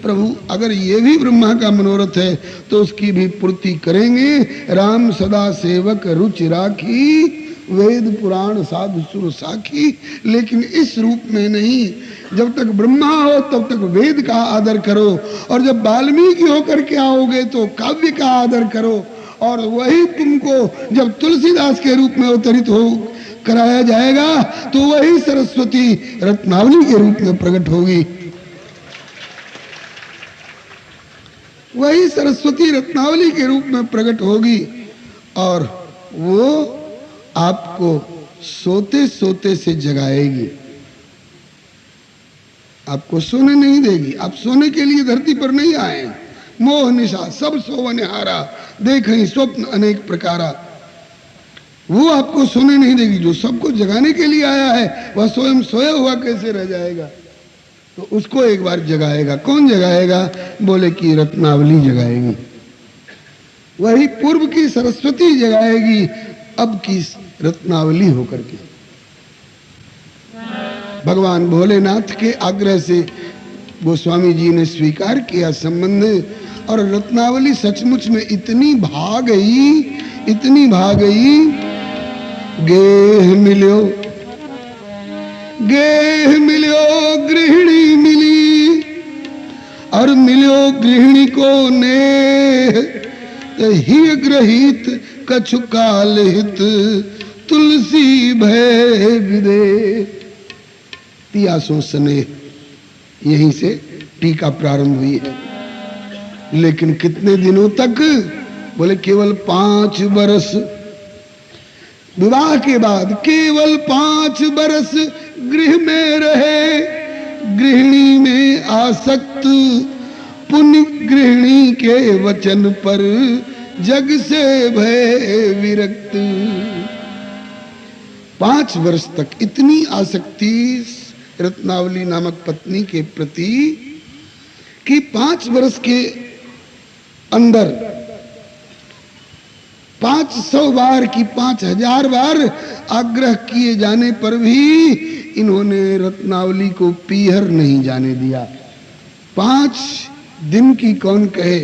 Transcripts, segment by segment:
प्रभु अगर ये भी ब्रह्मा का मनोरथ है तो उसकी भी पूर्ति करेंगे। राम सदा सेवक रुचि राखी, वेद पुराण साधु सुर साखी। लेकिन इस रूप में नहीं, जब तक ब्रह्मा हो तब तक वेद का आदर करो, और जब वाल्मीकि होकर के आओगे तो काव्य का आदर करो। और वही तुमको जब तुलसीदास के रूप में अवतरित हो कराया जाएगा तो वही सरस्वती रत्नावली के रूप में प्रकट होगी। वही सरस्वती रत्नावली के रूप में प्रकट होगी और वो आपको सोते सोते से जगाएगी, आपको सोने नहीं देगी। आप सोने के लिए धरती पर नहीं आए। मोह निशा सब सोवने हारा, देखई स्वप्न अनेक प्रकारा। वो आपको सोने नहीं देगी। जो सबको जगाने के लिए आया है वह स्वयं सोया हुआ कैसे रह जाएगा? तो उसको एक बार जगाएगा। कौन जगाएगा? बोले कि रत्नावली जगाएगी। वही पूर्व की सरस्वती जगाएगी, अब की रत्नावली होकर के। भगवान भोलेनाथ के आग्रह से गोस्वामी जी ने स्वीकार किया संबंध, और रत्नावली सचमुच में इतनी भा गई, इतनी भा गई। गेह मिल्यो, गेह मिल्यो गृहिणी मिली, और मिल्यो गृहिणी को नेह, ही ग्रहित कछु काल हित, तुलसी भय विदे। तियासों स्नेह, यहीं से टीका प्रारंभ हुई है। लेकिन कितने दिनों तक? बोले केवल 5 बरस। विवाह के बाद केवल 5 बरस गृह में रहे, गृहिणी में आसक्त, पुण्य गृहिणी के वचन पर जग से भय विरक्त। 5 वर्ष तक इतनी आसक्ति रत्नावली नामक पत्नी के प्रति कि 5 वर्ष के अंदर 500 बार की 5000 बार आग्रह किए जाने पर भी इन्होंने रत्नावली को पीहर नहीं जाने दिया। 5 दिन की कौन कहे,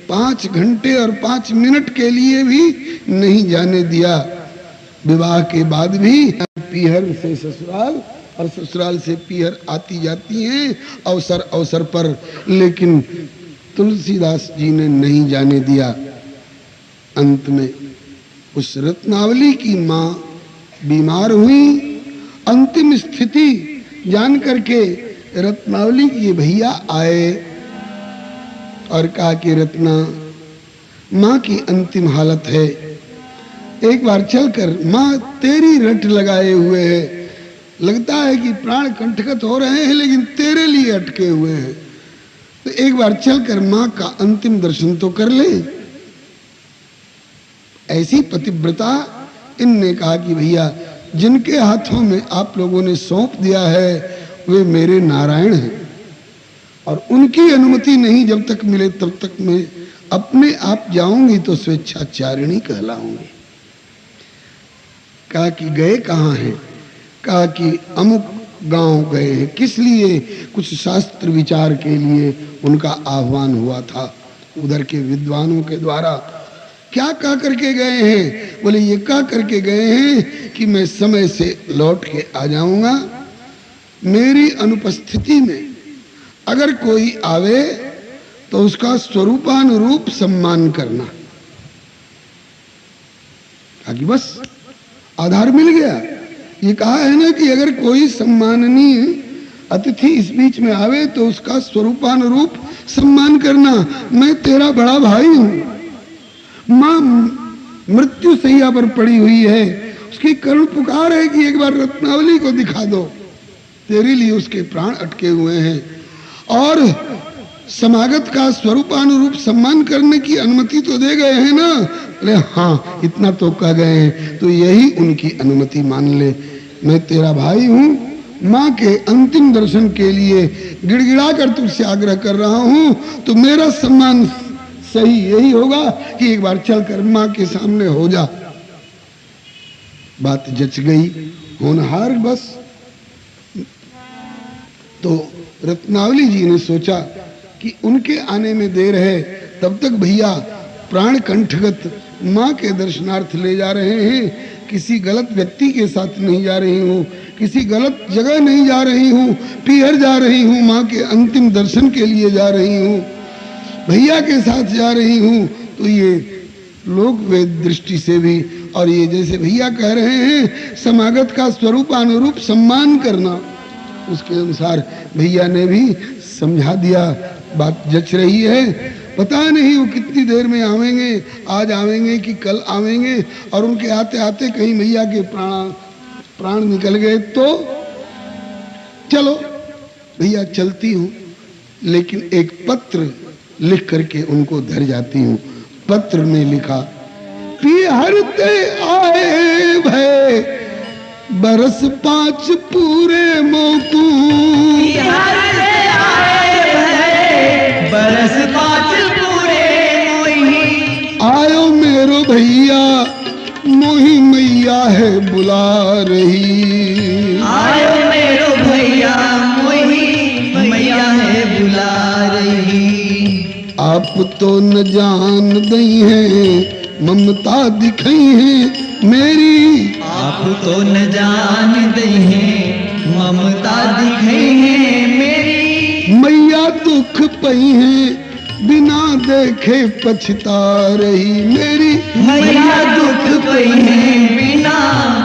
5 घंटे और 5 मिनट के लिए भी नहीं जाने दिया। विवाह के बाद भी पीहर से ससुराल और ससुराल से पीहर आती जाती हैं अवसर अवसर पर, लेकिन तुलसीदास जी ने नहीं जाने दिया। अंत में उस रत्नावली की मां बीमार हुई। अंतिम स्थिति जान करके रत्नावली के भैया आए और कहा कि रत्ना, मां की अंतिम हालत है, एक बार चलकर, मां तेरी रट लगाए हुए है, लगता है कि प्राण कंठगत हो रहे हैं लेकिन तेरे लिए अटके हुए हैं, तो एक बार चलकर मां का अंतिम दर्शन तो कर ले। ऐसी पतिव्रता। इनने कहा कि भैया जिनके हाथों में आप लोगों ने सौंप दिया है वे मेरे नारायण हैं, और उनकी अनुमति नहीं जब तक मिले तब तक मैं अपने आप जाऊंगी तो स्वेच्छाचारिणी कहलाऊंगी। कहा कि गए कहाँ हैं? कहा कि अमुक गांव गए हैं। किस लिए? कुछ शास्त्र विचार के लिए उनका आह्वान हुआ था उधर के विद्वानों के द्वारा। क्या कह करके गए हैं? बोले ये कह करके गए हैं कि मैं समय से लौट के आ जाऊंगा, मेरी अनुपस्थिति में अगर कोई आवे तो उसका स्वरूपानुरूप सम्मान करना। ताकि बस आधार मिल गया। ये कहा है ना कि अगर कोई सम्माननीय अतिथि इस बीच में आवे तो उसका स्वरूपानुरूप सम्मान करना। मैं तेरा बड़ा भाई हूं। मां मृत्यु सैया पर पड़ी हुई है, उसकी करुण पुकार है कि एक बार रत्नावली को दिखा दो, तेरे लिए उसके प्राण अटके हुए हैं, और समागत का स्वरूपानुरूप सम्मान करने की अनुमति तो दे गए हैं ना? अरे हाँ, इतना तो कह गए हैं तो यही उनकी अनुमति मान ले। मैं तेरा भाई हूं, मां के अंतिम दर्शन के लिए गिड़गिड़ा कर तुझसे आग्रह कर रहा हूं, तो मेरा सम्मान सही यही होगा कि एक बार चलकर मां के सामने हो जा। बात जच गई, होनहार बस। तो रत्नावली जी ने सोचा कि उनके आने में देर है, तब तक भैया प्राण कंठगत माँ के दर्शनार्थ ले जा रहे हैं। किसी गलत व्यक्ति के साथ नहीं जा रही हूँ, किसी गलत जगह नहीं जा रही हूँ, पीहर जा रही हूँ, माँ के अंतिम दर्शन के लिए जा रही हूँ, भैया के साथ जा रही हूँ। तो ये लोक वेद दृष्टि से भी, और ये जैसे भैया कह रहे हैं समागत का स्वरूपानुरूप सम्मान करना, उसके अनुसार भैया ने भी समझा दिया। बात जच रही है, पता नहीं वो कितनी देर में आवेंगे, आज आवेंगे कि कल आवेंगे, और उनके आते आते कहीं भैया के प्राण निकल गए तो चलो भैया चलती हूँ, लेकिन एक पत्र लिख करके उनको धर जाती हूँ। पत्र में लिखा, पीहरते आए भय बरस 5 पूरे मोकू, बरस 5 पूरे मोही, आयो मेरो भैया मोही मैया है बुला रही, आयो मेरो भैया मोही मैया है बुला रही। आप तो न जान दई हैं ममता दिखाई है मेरी, आप तो न जान दई हैं ममता दिखाई है मेरी, मैया दुख पई है बिना देखे पछता रही मेरी, मैया दुख पई है बिना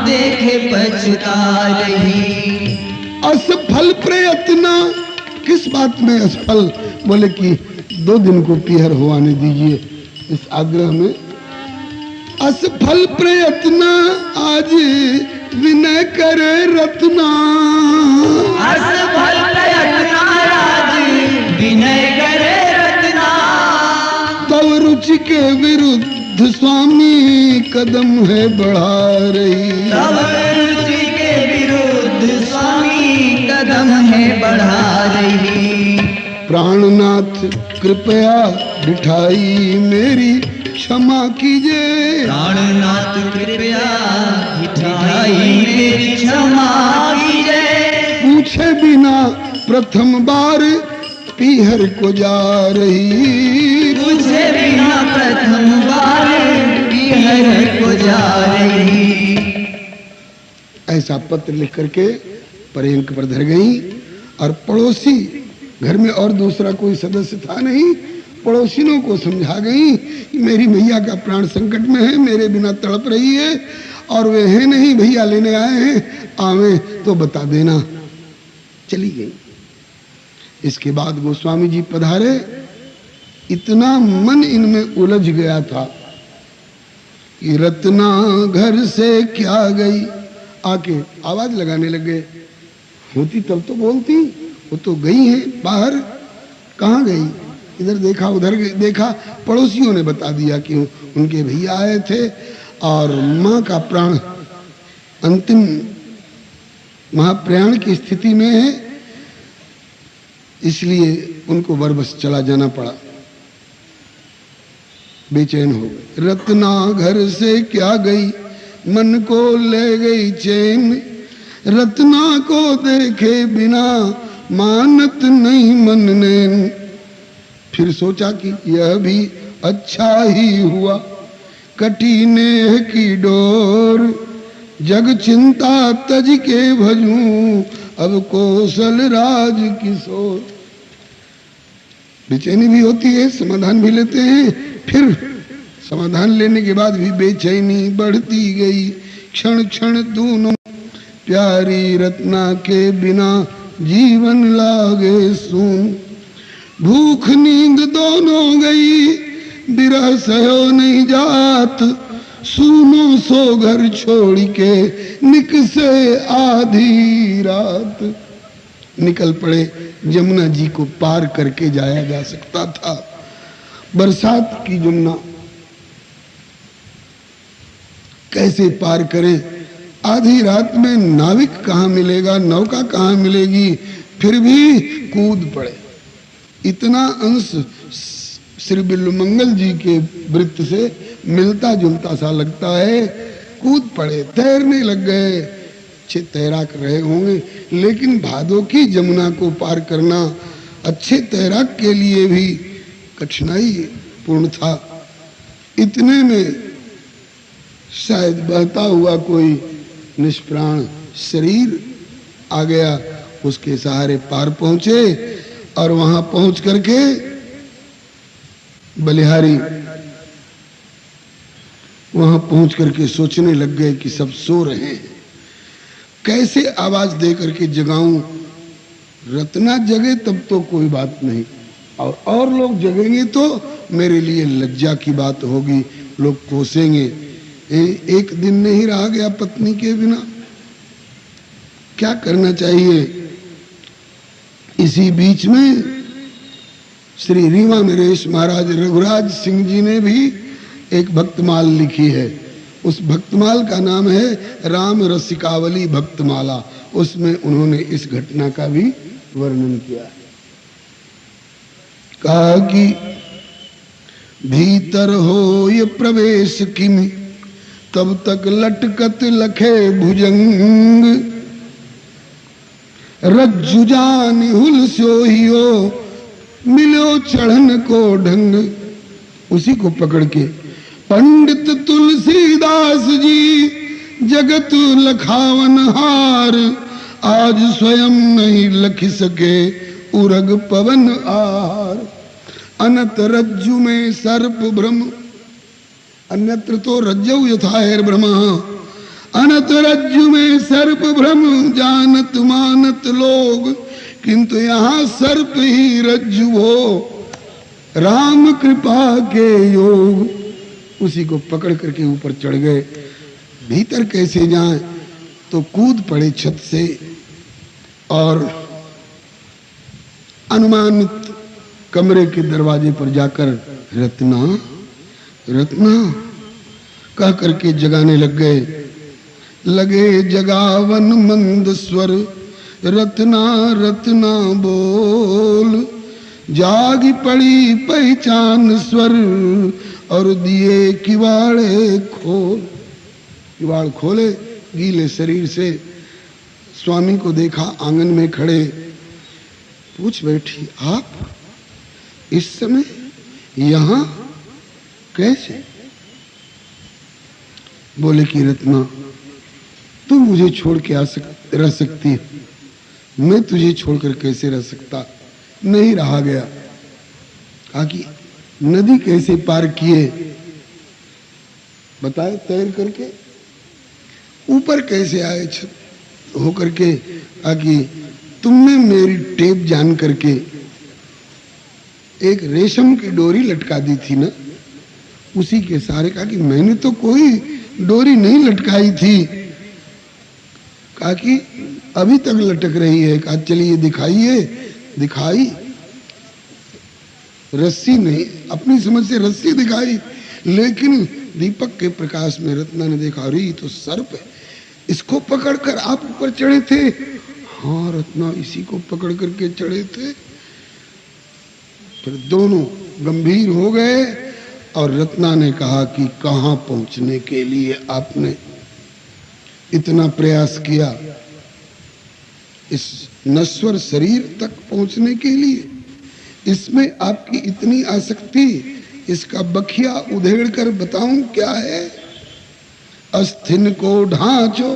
देखे पछता रही। असफल प्रयत्न, किस बात में असफल? बोले कि 2 दिन को पीहर होने दीजिए। इस आग्रह में असफल प्रयत्न आज विनय करे रत्ना, असफल प्रयत्न आज विनय करे रत्ना, तव रुचि के विरुद्ध स्वामी कदम है बढ़ा रही, तव रुचि के विरुद्ध स्वामी कदम है बढ़ा रही। प्राणनाथ कृपया बिठाई मेरी क्षमा कीजिए, प्राणनाथ कृपया बिठाई मेरी क्षमा कीजिए, पूछे बिना प्रथम बार पीहर को जा रही, पूछे बिना प्रथम बार पीहर को जा रही। ऐसा पत्र लिख करके पर्यंक पर धर गई। और पड़ोसी, घर में और दूसरा कोई सदस्य था नहीं, पड़ोसियों को समझा गई कि मेरी भैया का प्राण संकट में है, मेरे बिना तड़प रही है, और वे हैं नहीं, भैया लेने आए हैं, आवे तो बता देना। चली गई। इसके बाद गोस्वामी जी पधारे। इतना मन इनमें उलझ गया था कि रत्ना घर से क्या गई, आके आवाज लगाने लगे। होती तब तो बोलती, वो तो गई है बाहर। कहाँ गई? इधर देखा उधर देखा, पड़ोसियों ने बता दिया कि उनके भैया आए थे और माँ का प्राण अंतिम महाप्रयाण की स्थिति में है, इसलिए उनको बरबस चला जाना पड़ा। बेचैन हो गए। रत्ना घर से क्या गई, मन को ले गई चैन, रत्ना को देखे बिना मानत नहीं मन ने। फिर सोचा कि यह भी अच्छा ही हुआ, कटी नेह की डोर, जग चिंता तज के भजूं, अब कौशल राज किशोर। बेचैनी भी होती है, समाधान भी लेते हैं, फिर समाधान लेने के बाद भी बेचैनी बढ़ती गई। क्षण क्षण दोनों प्यारी रत्ना के बिना जीवन लागे सून, भूख नींद दोनों गई, बिरह सहो नहीं जात, सूनो सो घर छोड़ के निकसे आधी रात। निकल पड़े। यमुना जी को पार करके जाया जा सकता था। बरसात की यमुना कैसे पार करें? आधी रात में नाविक कहाँ मिलेगा, नौका कहाँ मिलेगी? फिर भी कूद पड़े। इतना अंश श्री बिल्वमंगल जी के वृत्त से मिलता जुलता सा लगता है। कूद पड़े, तैरने लग गए। अच्छे तैराक रहे होंगे, लेकिन भादों की यमुना को पार करना अच्छे तैराक के लिए भी कठिनाई पूर्ण था। इतने में शायद बहता हुआ कोई निष्प्राण शरीर आ गया, उसके सहारे पार पहुंचे और वहां पहुंच करके बलिहारी वहां पहुंच करके सोचने लग गए कि सब सो रहे हैं, कैसे आवाज दे करके जगाऊं। रत्ना जगे तब तो कोई बात नहीं, और लोग जगेंगे तो मेरे लिए लज्जा की बात होगी, लोग कोसेंगे। एक दिन नहीं रहा गया पत्नी के बिना, क्या करना चाहिए। इसी बीच में श्री रीवा नरेश महाराज रघुराज सिंह जी ने भी एक भक्तमाल लिखी है। उस भक्तमाल का नाम है राम रसिकावली भक्तमाला। उसमें उन्होंने इस घटना का भी वर्णन किया है। कहा कि भीतर हो ये प्रवेश किमि तब तक लटकत लखे भुजंग, रज्जु जान हुल सोहियो मिलो चढ़न को ढंग। उसी को पकड़ के पंडित तुलसीदास जी जगत लखावन हार, आज स्वयं नहीं लख सके उरग पवन आहार। अनत रज्जु में सर्प भ्रम, अन्यत्र तो रज्जौ यथाहेर ब्रह्म, अनत रज्जु में सर्प भ्रम जानत मानत लोग, किंतु यहाँ सर्प ही रज्जु हो राम कृपा के योग। उसी को पकड़ करके ऊपर चढ़ गए। भीतर कैसे जाएं, तो कूद पड़े छत से और अनुमानित कमरे के दरवाजे पर जाकर रत्ना रत्ना कह करके जगाने लग गए। लगे जगावन मंद स्वर, रत्ना रत्ना बोल, जागी पड़ी पहचान स्वर और दिए किवाड़े खोल। किवाड़ खोले, गीले शरीर से स्वामी को देखा आंगन में खड़े। पूछ बैठी, आप इस समय यहां कैसे? बोले कि रत्ना तू मुझे छोड़ के रह सकती है, मैं तुझे छोड़कर कैसे रह सकता। नहीं रहा गया। कहा कि नदी कैसे पार किए, बताए। तैर करके ऊपर कैसे आए छत होकर के। कहा कि तुमने मेरी टेप जान करके एक रेशम की डोरी लटका दी थी ना, उसी के सहारे। कहा कि मैंने तो कोई डोरी नहीं लटकाई थी। कहा कि अभी तक लटक रही है। कहा चलिए दिखाइए। दिखाई, रस्सी नहीं, अपनी समझ से रस्सी दिखाई, लेकिन दीपक के प्रकाश में रत्ना ने देखा, अरे तो सर्प है, इसको पकड़कर आप ऊपर चढ़े थे। हाँ रत्ना इसी को पकड़ करके चढ़े थे। फिर दोनों गंभीर हो गए और रत्ना ने कहा कि कहां पहुंचने के लिए आपने इतना प्रयास किया, इस नश्वर शरीर तक पहुंचने के लिए इसमें आपकी इतनी आसक्ति, इसका बखिया उधेड़ कर बताऊं क्या है। अस्थिन को ढांचो,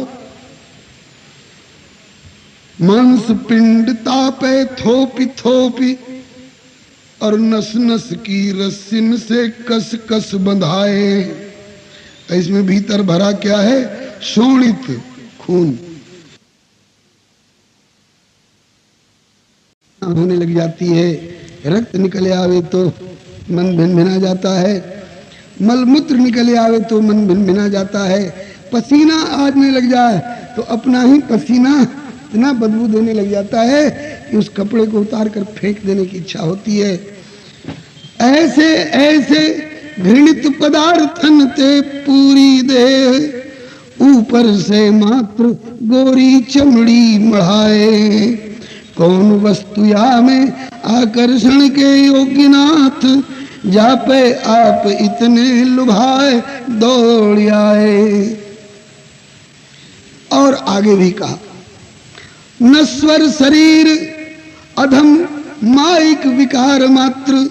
मांस पिंड तापे थोपी थोपी, और नस नस की रस्सिन से कस कस बंधाए। इसमें भीतर भरा क्या है, शोणित खून होने लग जाती है। रक्त निकले आवे तो मन भिनभिना जाता है, मलमूत्र निकले आवे तो मन भिनभिना जाता है, पसीना आने लग जाए तो अपना ही पसीना इतना बदबू देने लग जाता है कि उस कपड़े को उतार कर फेंक देने की इच्छा होती है। ऐसे ऐसे घृणित पदार्थन ते पूरी देह, ऊपर से मात्र गोरी चमड़ी मढ़ाए। कौन वस्तु या में आकर्षण के योग्य नाथ, जापे आप इतने लुभाए दौड़ आए। और आगे भी कहा, नश्वर शरीर अधम माइक विकार मात्र,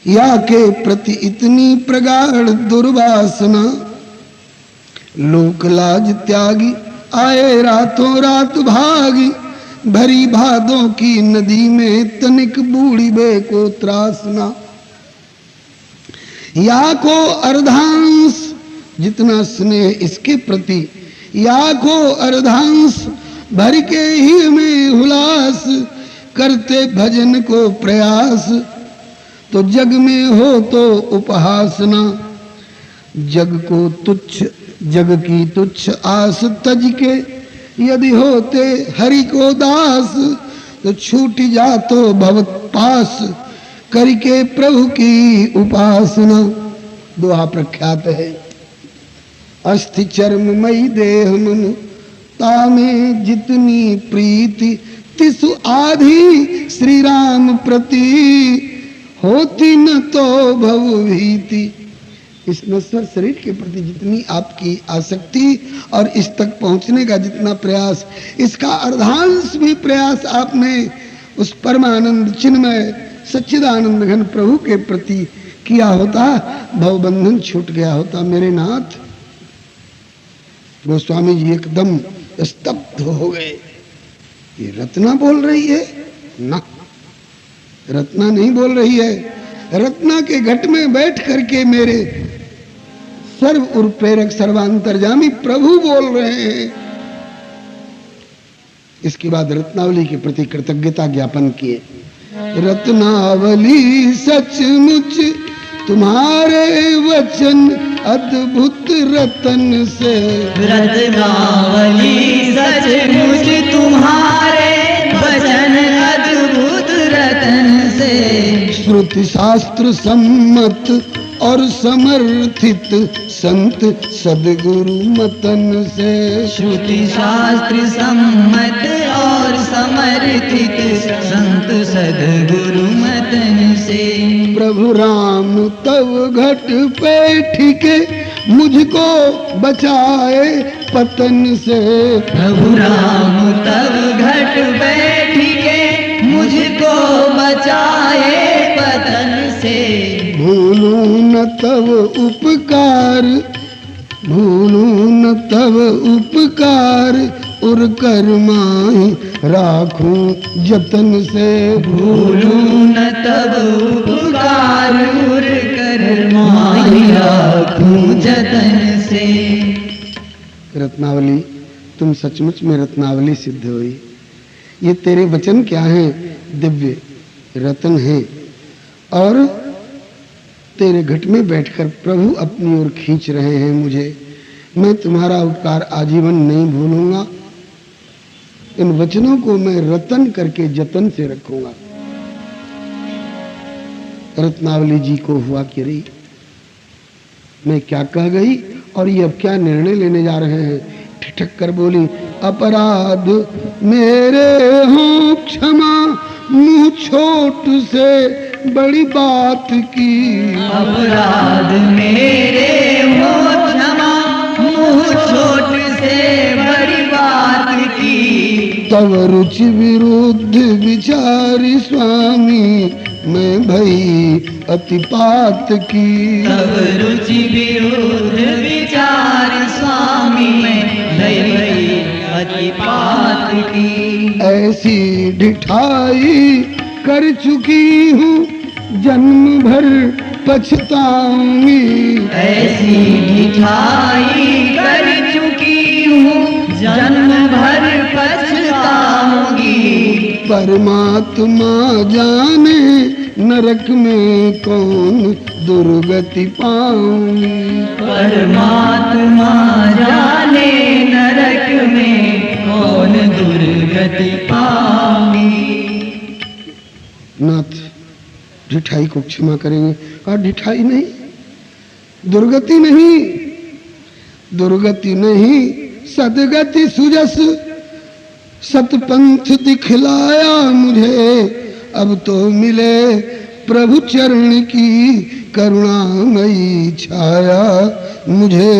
या के प्रति इतनी प्रगाढ़ दुर्वासना। लोक लाज त्यागी आए रातों रात भागी, भरी भादों की नदी में तनिक बूढ़ी बे को त्रासना। या को अर्धांश जितना स्नेह इसके प्रति, या को अर्धांश भर के ही में हुलास, करते भजन को प्रयास तो जग में हो तो उपहासना। जग को तुच्छ जग की तुच्छ आस तज के, यदि होते हरि को दास तो छूट जा तो भव पास, करके प्रभु की उपासना। दोहा प्रख्यात है। अस्थि चर्ममयी देह मन, तामे जितनी प्रीति, तिसु आधी श्री राम प्रति, होती न तो भव भीति। इस नश्वर शरीर के प्रति जितनी आपकी आसक्ति और इस तक पहुंचने का जितना प्रयास, इसका अर्धांश भी प्रयास आपने उस परमानंद चिन्मय सच्चिदानंद घन प्रभु के प्रति किया होता, भवबंधन छूट गया होता। मेरे नाथ गोस्वामी जी एकदम स्तब्ध हो गए। ये रत्ना बोल रही है ना? रत्ना नहीं बोल रही है। रत्ना के घट में बैठ करके मेरे सर्व और प्रेरक सर्वांतर्यामी प्रभु बोल रहे हैं। इसके बाद रत्नावली के प्रति कृतज्ञता ज्ञापन किए। रत्नावली सचमुच तुम्हारे वचन अद्भुत रतन से, रत्नावली सचमुच तुम्हारे वचन अद्भुत रतन से, श्रुति शास्त्र सम्मत और समर्थित संत सदगुरु मतन से, श्रुति शास्त्र सम्मत और समर्थित संत सदगुरु मतन से। प्रभु राम तव घट पे ठिके, मुझको बचाए पतन से। प्रभु राम तव घट पे ठिके, मुझको बचाए पतन से। भूलूं न तव उपकार, भूलूं न तव उपकार, उर कर माही राखूं जतन से। भूलूं न तब उपकार, उर कर माही राखूं जतन से। रत्नावली, तुम सचमुच में रत्नावली सिद्ध हुई। ये तेरे वचन क्या हैं? दिव्य रतन हैं। और तेरे घट में बैठकर प्रभु अपनी ओर खींच रहे हैं मुझे। मैं तुम्हारा उपकार आजीवन नहीं भूलूंगा। इन वचनों को मैं रतन करके जतन से रखूंगा। रत्नावली जी को हुआ कि रही मैं क्या कह गई और ये अब क्या निर्णय लेने जा रहे हैं। ठिठक कर बोली, अपराध मेरे हों क्षमा, मुंह छोट से बड़ी बात की। अपराध मेरे हों क्षमा, मुंह छोट से बड़ी बात की। तव रुचि विरुद्ध विचारी स्वामी, मैं भई अतिपात की। तव रुचि विरुद्ध विचार स्वामी, मैं भई अतिपात की। ऐसी ढिठाई कर चुकी हूँ, जन्म भर पछताऊंगी। ऐसी ढिठाई कर चुकी हूँ, जन्म भर पछताऊंगी। परमात्मा जाने नरक में कौन दुर्गति पाऊंगी। परमात्मा जाने नरक में कौन दुर्गति पाऊंगी। नाथ ढिठाई को क्षमा करेंगे। कहा ढिठाई नहीं, दुर्गति नहीं, दुर्गति नहीं, सदगति सुजस सतपंथ दिखलाया मुझे। अब तो मिले प्रभु चरण की करुणामयी छाया। मुझे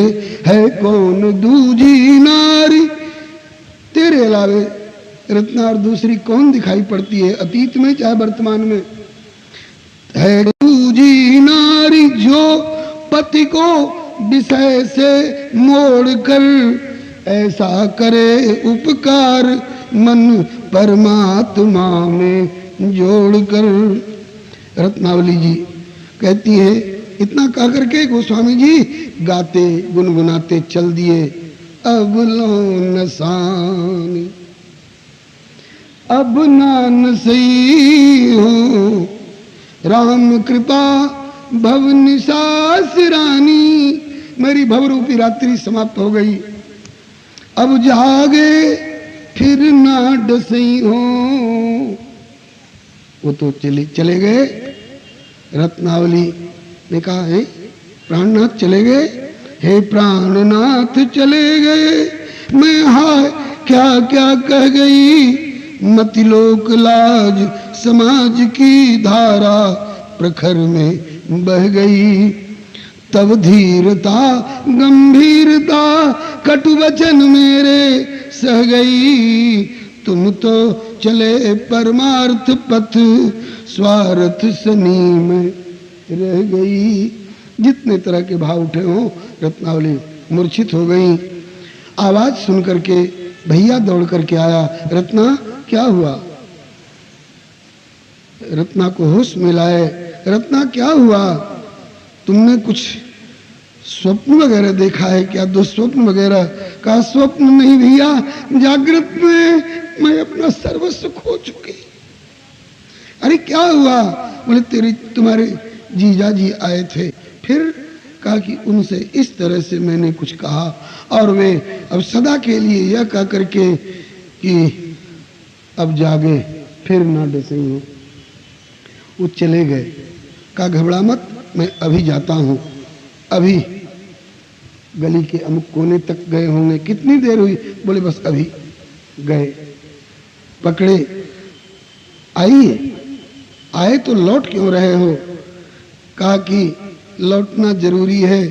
है कौन दूजी नारी, तेरे अलावे रत्ना और दूसरी कौन दिखाई पड़ती है, अतीत में चाहे वर्तमान में? है दूजी नारी जो पति को विषय से मोड़ कर, ऐसा करे उपकार मन परमात्मा में जोड़कर। रत्नावली जी कहती है, इतना कह करके गोस्वामी जी गाते गुनगुनाते चल दिए। अब लोन सानी अब नान सही हो, राम कृपा भव निशास रानी। मेरी भवरूपी रात्रि समाप्त हो गई, अब जागे फिर ना डसई हो। वो तो चले गए। रत्नावली ने कहा, है प्राणनाथ चले गए? हे प्राणनाथ चले गए, मैं हाय क्या क्या कह गई। मतिलोक लाज समाज की धारा प्रखर में बह गई। तब धीरता गंभीरता कटु वचन मेरे सह गई। तुम तो चले परमार्थ पथ, स्वार्थ सनी में रह गई। जितने तरह के भाव उठे हों, रत्नावली मूर्छित हो गई। आवाज सुन करके भैया दौड़ करके आया, रत्ना क्या हुआ? रत्ना को होश में लाए। रत्ना क्या हुआ? तुमने कुछ स्वप्न वगैरह देखा है क्या? दुस्वप्न वगैरह? का स्वप्न नहीं भैया, जागृत में मैं अपना सर्वस्व खो चुकी। अरे क्या हुआ? बोले तुम्हारे जीजा जी आए थे। फिर कहा कि उनसे इस तरह से मैंने कुछ कहा और वे अब सदा के लिए यह कह करके कि अब जागे फिर ना डसे हो। वो चले गए। कहा घबरा मत, मैं अभी जाता हूं। अभी गली के अमुक कोने तक गए होंगे। कितनी देर हुई? बोले बस अभी गए। पकड़े, आइए। आए तो लौट क्यों रहे हो? कहा कि लौटना जरूरी है।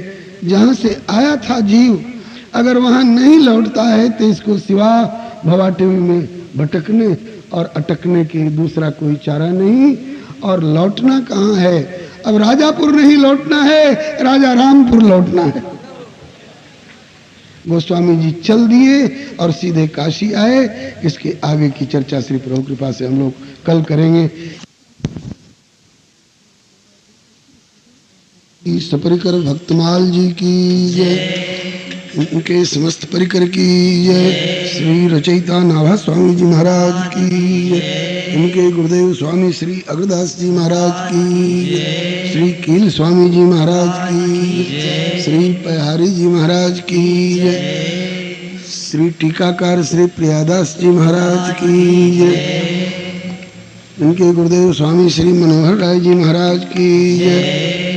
जहां से आया था जीव, अगर वहां नहीं लौटता है तो इसको सिवा भवाटवी में भटकने और अटकने के दूसरा कोई चारा नहीं। और लौटना कहाँ है? अब राजापुर नहीं लौटना है, राजा रामपुर लौटना है। गोस्वामी जी चल दिए और सीधे काशी आए। इसके आगे की चर्चा श्री प्रभु कृपा से हम लोग कल करेंगे। सपरिकर भक्तमाल जी की जय, उनके समस्त परिकर की जय। श्री रचयिता नाभा स्वामी जी महाराज की जय, उनके गुरुदेव स्वामी श्री अग्रदास जी महाराज की, श्री कील स्वामी जी महाराज की, श्री पहारी जी महाराज की जय, श्री टीकाकार श्री प्रियादास जी महाराज की जय, उनके गुरुदेव स्वामी श्री मनोहर राय जी महाराज की जय,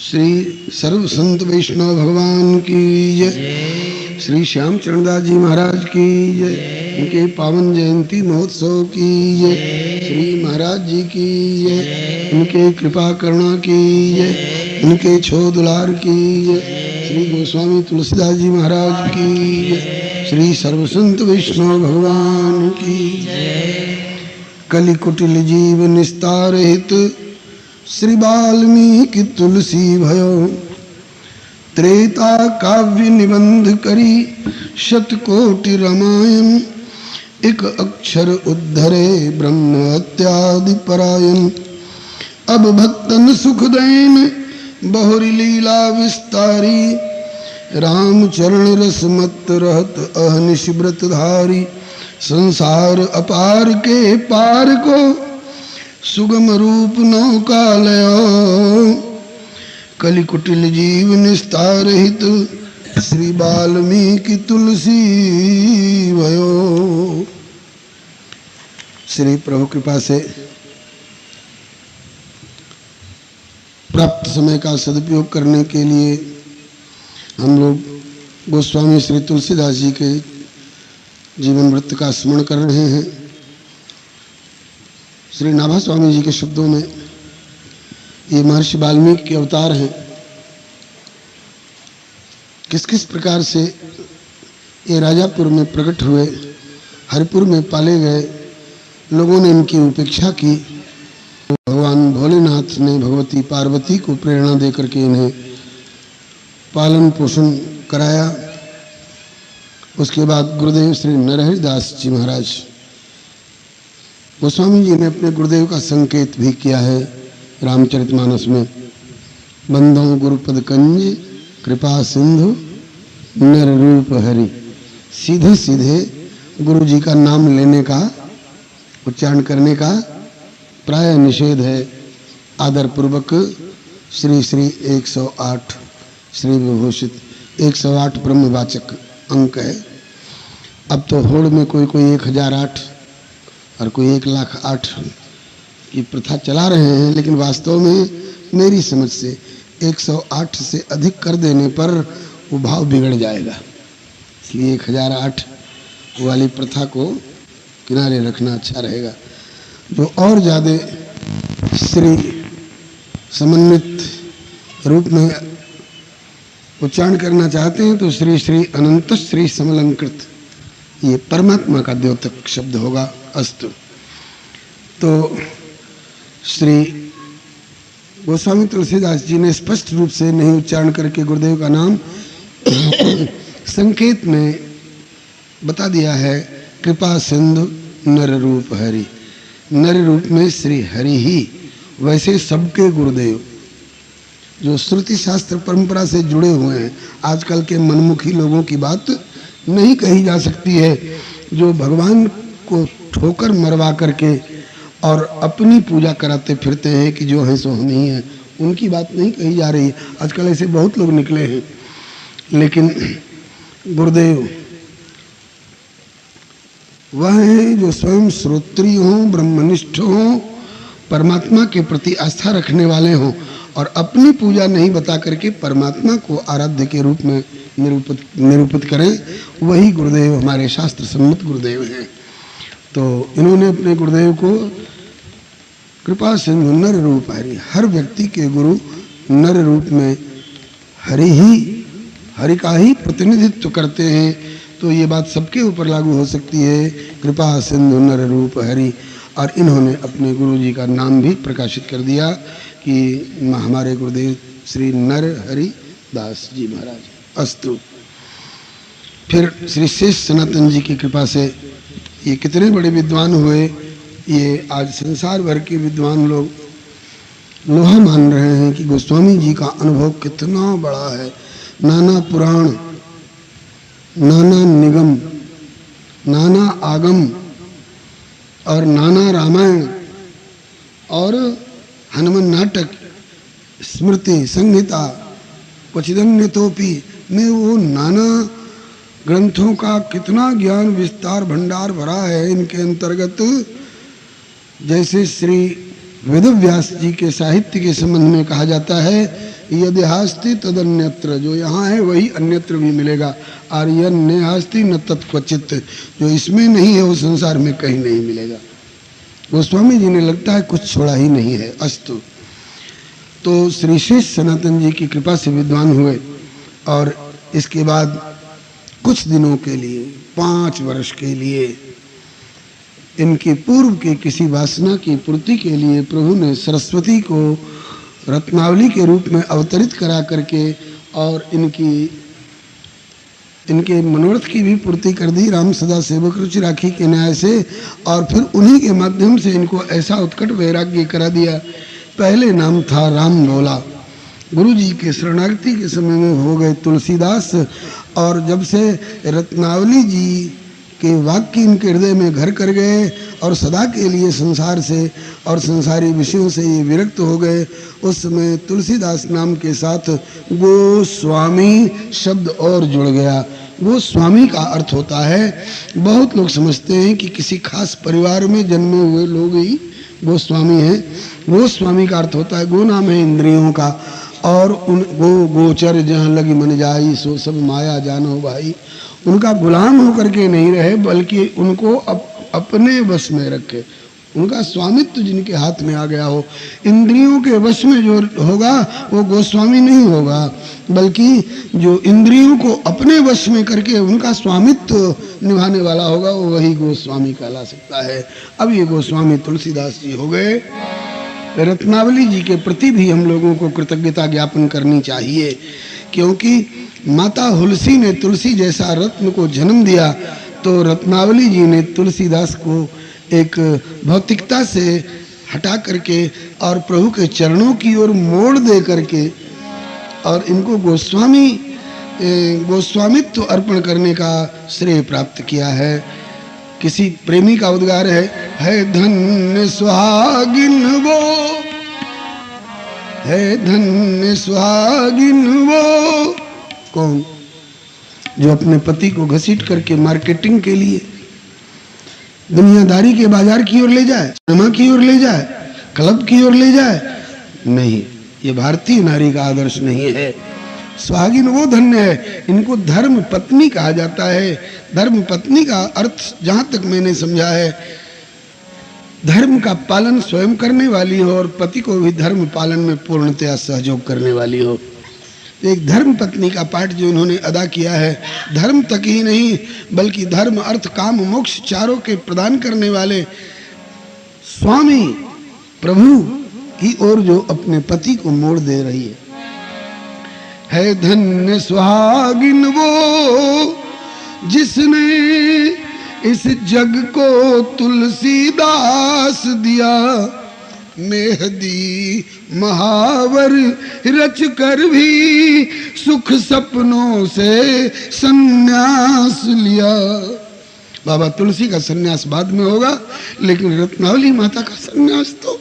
श्री सर्व संत वैष्णव भगवान की जय, श्री श्याम चरणदास जी महाराज की जय, उनके पावन जयंती महोत्सव की जय, श्री महाराज जी की जय, उनके कृपा करुणा की जय, उनके छो दुलार की जय, श्री गोस्वामी तुलसीदास जी महाराज की जय, श्री सर्व संत वैष्णव भगवान की जय। कलि कुटिल जीव निस्तार हित श्री वाल्मीकि तुलसी भयो, त्रेता काव्य निबंध करी शतकोटि रामायण, एक अक्षर उद्धरे ब्रह्म इत्यादि परायण। अब भक्तन सुखदैन बहुरी लीला विस्तारी, राम चरण रस मत रहत अहनिश व्रत धारी, संसार अपार के पार को सुगम रूप नौकालयो, कलि कुटिल जीव निस्तार हित श्री वाल्मीकि तुलसी भयो। श्री प्रभु कृपा से प्राप्त समय का सदुपयोग करने के लिए हम लोग गोस्वामी श्री तुलसीदास जी के जीवन वृत्त का स्मरण कर रहे हैं। श्री नाभा स्वामी जी के शब्दों में ये महर्षि वाल्मीकि के अवतार हैं। किस किस प्रकार से ये राजापुर में प्रकट हुए, हरिपुर में पाले गए, लोगों ने इनकी उपेक्षा की। भगवान भोलेनाथ ने भगवती पार्वती को प्रेरणा देकर के इन्हें पालन पोषण कराया। उसके बाद गुरुदेव श्री नरहरि दास जी महाराज गोस्वामी जी ने अपने गुरुदेव का संकेत भी किया है रामचरितमानस में। बंधो गुरुपद कंज कृपा सिंधु नर रूप हरि। सीधे सीधे गुरु जी का नाम लेने का, उच्चारण करने का प्राय निषेध है। आदर पूर्वक श्री श्री 108 श्री विभूषित 108 ब्रह्मवाचक अंक है। अब तो होड़ में कोई 1008 और कोई 1,08,000 की प्रथा चला रहे हैं, लेकिन वास्तव में मेरी समझ से 108 से अधिक कर देने पर वो भाव बिगड़ जाएगा। इसलिए 1008 वाली प्रथा को किनारे रखना अच्छा रहेगा। जो और ज़्यादा श्री समन्वित रूप में उच्चारण करना चाहते हैं तो श्री श्री अनंत श्री समलंकृत, ये परमात्मा का द्योतक शब्द होगा। अस्तु। तो श्री गोस्वामी तुलसीदास जी ने स्पष्ट रूप से नहीं उच्चारण करके गुरुदेव का नाम संकेत में बता दिया है। कृपा सिंधु नर रूप हरि। नर रूप में श्री हरि ही। वैसे सबके गुरुदेव जो श्रुति शास्त्र परंपरा से जुड़े हुए हैं, आजकल के मनमुखी लोगों की बात नहीं कही जा सकती है, जो भगवान को ठोकर मरवा करके और अपनी पूजा कराते फिरते हैं कि जो है सो हम ही हैं, उनकी बात नहीं कही जा रही। आजकल ऐसे बहुत लोग निकले हैं, लेकिन गुरुदेव वह हैं जो स्वयं श्रोत्रिय हों, ब्रह्मनिष्ठ हों, परमात्मा के प्रति आस्था रखने वाले हों और अपनी पूजा नहीं बता करके परमात्मा को आराध्य के रूप में निरूपित करें। वही गुरुदेव हमारे शास्त्र सम्मत गुरुदेव हैं। तो इन्होंने अपने गुरुदेव को कृपा सिंधु नर रूप हरि, हर व्यक्ति के गुरु नर रूप में हरि का ही प्रतिनिधित्व करते हैं। तो ये बात सबके ऊपर लागू हो सकती है। कृपा सिंधु नर रूप हरि। और इन्होंने अपने गुरु जी का नाम भी प्रकाशित कर दिया कि हमारे गुरुदेव श्री नर हरि दास जी महाराज। अस्तु। फिर श्री शेष सनातन जी की कृपा से ये कितने बड़े विद्वान हुए। ये आज संसार भर के विद्वान लोग लोहा मान रहे हैं कि गोस्वामी जी का अनुभव कितना बड़ा है। नाना पुराण, नाना निगम, नाना आगम और नाना रामायण और हनुमान नाटक, स्मृति संहिता, क्वचिदन्यतोपि में वो नाना ग्रंथों का कितना ज्ञान विस्तार भंडार भरा है इनके अंतर्गत। जैसे श्री वेदव्यास जी के साहित्य के संबंध में कहा जाता है, यदि हास्ति तदन्यत्र, जो यहाँ है वही अन्यत्र भी मिलेगा। और यन्ने हास्ति न तत्क्वचित, जो इसमें नहीं है वो संसार में कहीं नहीं मिलेगा। गोस्वामी जी ने लगता है कुछ छोड़ा ही नहीं है। अस्तु। तो श्री शेष सनातन जी की कृपा से विद्वान हुए और इसके बाद कुछ दिनों के लिए, 5 वर्ष के लिए, इनके पूर्व के किसी वासना की पूर्ति के लिए प्रभु ने सरस्वती को रत्नावली के रूप में अवतरित करा करके और इनके मनोरथ की भी पूर्ति कर दी। राम सदा सेवक रुचि राखी के न्याय से। और फिर उन्हीं के माध्यम से इनको ऐसा उत्कट वैराग्य करा दिया। पहले नाम था राम भोला। गुरु जी के शरणागति के समय में हो गए तुलसीदास। और जब से रत्नावली जी के वाक्य इनके हृदय में घर कर गए और सदा के लिए संसार से और संसारी विषयों से ये विरक्त हो गए, उस समय तुलसीदास नाम के साथ गोस्वामी शब्द और जुड़ गया। गोस्वामी का अर्थ होता है, बहुत लोग समझते हैं कि किसी खास परिवार में जन्मे हुए लोग ही गोस्वामी हैं। गोस्वामी का अर्थ होता है, गो नाम है इंद्रियों का, और उन गोचर जहाँ लगी मन जाई सो सब माया जानो भाई। उनका गुलाम होकर के नहीं रहे, बल्कि उनको अपने वश में रखे, उनका स्वामित्व जिनके हाथ में आ गया हो। इंद्रियों के वश में जो होगा वो गोस्वामी नहीं होगा, बल्कि जो इंद्रियों को अपने वश में करके उनका स्वामित्व निभाने वाला होगा वो वही गोस्वामी कहला सकता है। अब ये गोस्वामी तुलसीदास जी हो गए। रत्नावली जी के प्रति भी हम लोगों को कृतज्ञता ज्ञापन करनी चाहिए, क्योंकि माता हुलसी ने तुलसी जैसा रत्न को जन्म दिया, तो रत्नावली जी ने तुलसीदास को एक भौतिकता से हटा करके और प्रभु के चरणों की ओर मोड़ दे करके और इनको गोस्वामित्व अर्पण करने का श्रेय प्राप्त किया है। किसी प्रेमी का उद्गार है धन्य सुहागिन वो, है धन्य सुहागिन वो। कौन? जो अपने पति को घसीट करके मार्केटिंग के लिए दुनियादारी के बाजार की ओर ले जाए, सिनेमा की ओर ले जाए, क्लब की ओर ले जाए, नहीं, ये भारतीय नारी का आदर्श नहीं है। सुहागिन वो धन्य है, इनको धर्म पत्नी कहा जाता है। धर्म पत्नी का अर्थ जहां तक मैंने समझा है, धर्म का पालन स्वयं करने वाली हो और पति को भी धर्म पालन में पूर्णतया सहयोग करने वाली हो। एक धर्म पत्नी का पाठ जो उन्होंने अदा किया है, धर्म तक ही नहीं बल्कि धर्म अर्थ काम मोक्ष चारों के प्रदान करने वाले स्वामी प्रभु की ओर जो अपने पति को मोड़ दे रही है धन्य सुहागिन वो जिसने इस जग को तुलसीदास दिया, मेहदी महावर रच कर भी सुख सपनों से सन्यास लिया। बाबा तुलसी का सन्यास बाद में होगा, लेकिन रत्नावली माता का सन्यास तो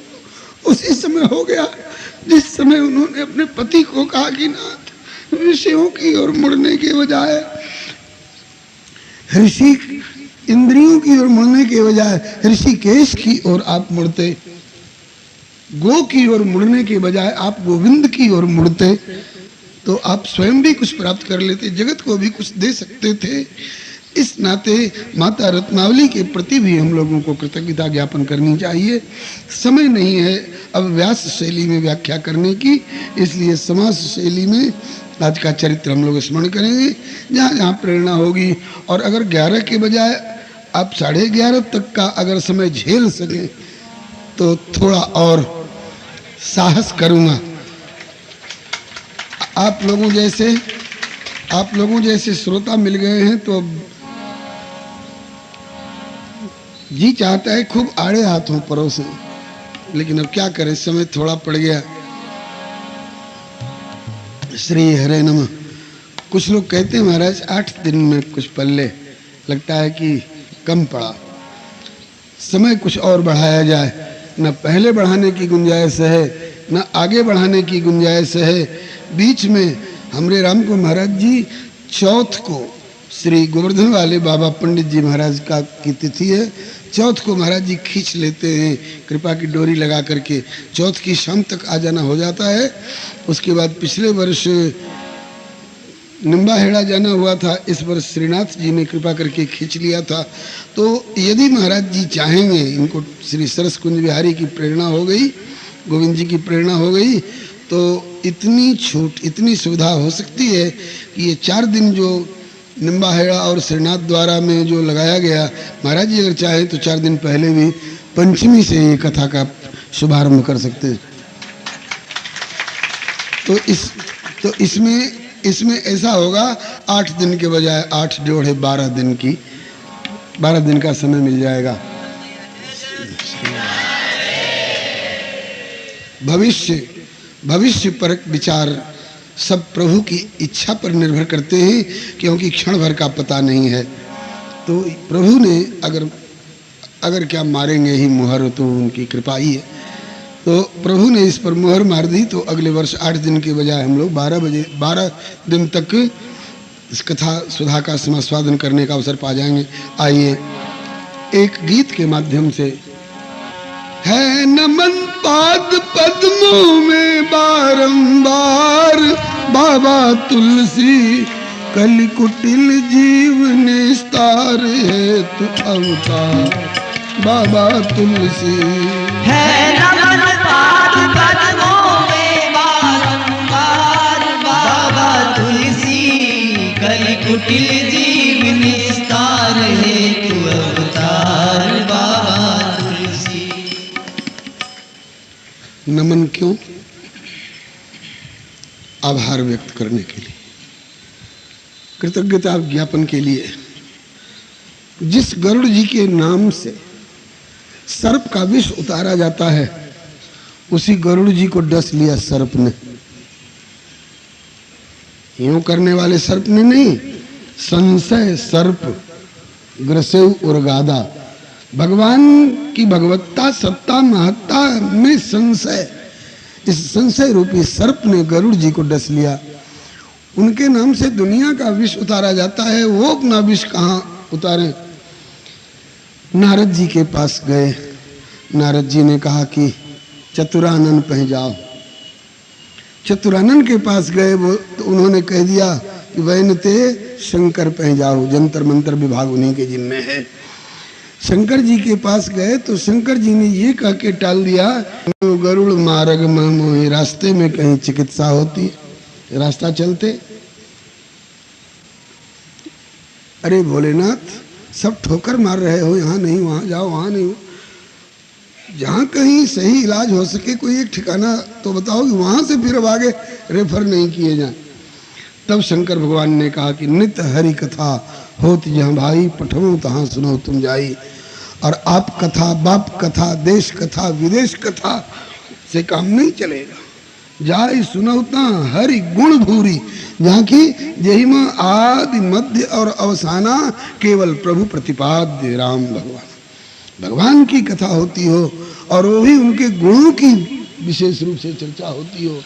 उसी समय हो गया जिस समय उन्होंने अपने पति को कहा कि नाथ विषयों की ओर मुड़ने के बजाय, ऋषि इंद्रियों की ओर मुड़ने के बजाय ऋषिकेश की ओर आप मुड़ते, गो की ओर मुड़ने के बजाय आप गोविंद की ओर मुड़ते, तो आप स्वयं भी कुछ प्राप्त कर लेते, जगत को भी कुछ दे सकते थे। इस नाते माता रत्नावली के प्रति भी हम लोगों को कृतज्ञता ज्ञापन करनी चाहिए। समय नहीं है अब व्यास शैली में व्याख्या करने की, इसलिए समास शैली में आज का चरित्र हम लोग स्मरण करेंगे जहाँ जहाँ प्रेरणा होगी। और अगर 11 के बजाय आप 11:30 तक का अगर समय झेल सकें तो थोड़ा और साहस करूँगा। आप लोगों जैसे श्रोता मिल गए हैं तो जी चाहता है खूब आड़े हाथों परोसे, लेकिन अब क्या करें, समय थोड़ा पड़ गया। श्री हरे नमः। कुछ लोग कहते हैं महाराज 8 दिन में कुछ पल्ले, लगता है कि कम पड़ा, समय कुछ और बढ़ाया जाए। न पहले बढ़ाने की गुंजाइश है न आगे बढ़ाने की गुंजाइश है। बीच में हमरे राम को महाराज जी चौथ को श्री गोवर्धन वाले बाबा पंडित जी महाराज का की तिथि है, चौथ को महाराज जी खींच लेते हैं कृपा की डोरी लगा करके, चौथ की शाम तक आ जाना हो जाता है। उसके बाद पिछले वर्ष निम्बाहेड़ा जाना हुआ था, इस वर्ष श्रीनाथ जी ने कृपा करके खींच लिया था। तो यदि महाराज जी चाहेंगे, इनको श्री सरस कुंज बिहारी की प्रेरणा हो गई, गोविंद जी की प्रेरणा हो गई, तो इतनी छूट इतनी सुविधा हो सकती है कि ये 4 दिन जो निम्बाहेड़ा और श्रीनाथ द्वारा में जो लगाया गया, महाराज जी अगर चाहे तो 4 दिन पहले भी पंचमी से ये कथा का शुभारंभ कर सकते हैं। तो इसमें ऐसा होगा 8 दिन के बजाय 8 जोड़े 12 दिन का समय मिल जाएगा। भविष्य पर विचार सब प्रभु की इच्छा पर निर्भर करते हैं, क्योंकि क्षण भर का पता नहीं है। तो प्रभु ने अगर क्या मारेंगे ही मुहर, तो उनकी कृपा ही है। तो प्रभु ने इस पर मुहर मार दी, तो अगले वर्ष 8 दिन के बजाय हम लोग 12 दिन तक इस कथा सुधा का समास्वादन करने का अवसर पा जाएंगे। आइए एक गीत के माध्यम से। है नमन पाद पद्मों में बारंबार बाबा तुलसी, कलि कुटिल जीव निस्तार है तू अवतार। बाबा तुलसी। है नमन पाद कदमों में बारंबार बाबा तुलसी। कलि कुटिल जीव निस्तार है तू अवतार बाबा तुलसी। नमन क्यों? आभार व्यक्त करने के लिए, कृतज्ञता ज्ञापन के लिए। जिस गरुड़ जी के नाम से सर्प का विष उतारा जाता है, उसी गरुड़ जी को डस लिया सर्प ने। यूं करने वाले सर्प ने नहीं, संशय सर्प ग्रसेव उर्गादा। भगवान की भगवत्ता सत्ता महत्ता में संशय, इस संशय रूपी सर्प ने गरुड़ जी को डस लिया। उनके नाम से दुनिया का विष उतारा जाता है, वो अपना विष कहाँ उतारे? नारद जी के पास गए। नारद जी ने कहा कि चतुरानन पह जाओ। चतुरानन के पास गए, वो तो उन्होंने कह दिया कि वैनते शंकर पह जाओ, जंतर मंतर विभाग उन्हीं के जिम्मे है। शंकर जी के पास गए तो शंकर जी ने ये कह के टाल दिया, गरुड़ मार्ग में रास्ते में कहीं चिकित्सा होती, रास्ता चलते। अरे भोलेनाथ, सब ठोकर मार रहे हो, यहाँ नहीं वहाँ जाओ, वहाँ नहीं, जहाँ कहीं सही इलाज हो सके कोई एक ठिकाना तो बताओ कि वहाँ से फिर अब आगे रेफर नहीं किए जाए। तब शंकर भगवान ने कहा कि नित हरि कथा होत जहाँ भाई, पठो तहाँ सुनो तुम जाई। और आप कथा, बाप कथा, देश कथा, विदेश कथा से काम नहीं चलेगा। जाय सुनौता हरि गुण भूरी, जहाँ की जही में आदि मध्य और अवसाना केवल प्रभु प्रतिपाद्य राम भगवान। भगवान की कथा होती हो और वो भी उनके गुणों की विशेष रूप से चर्चा होती हो।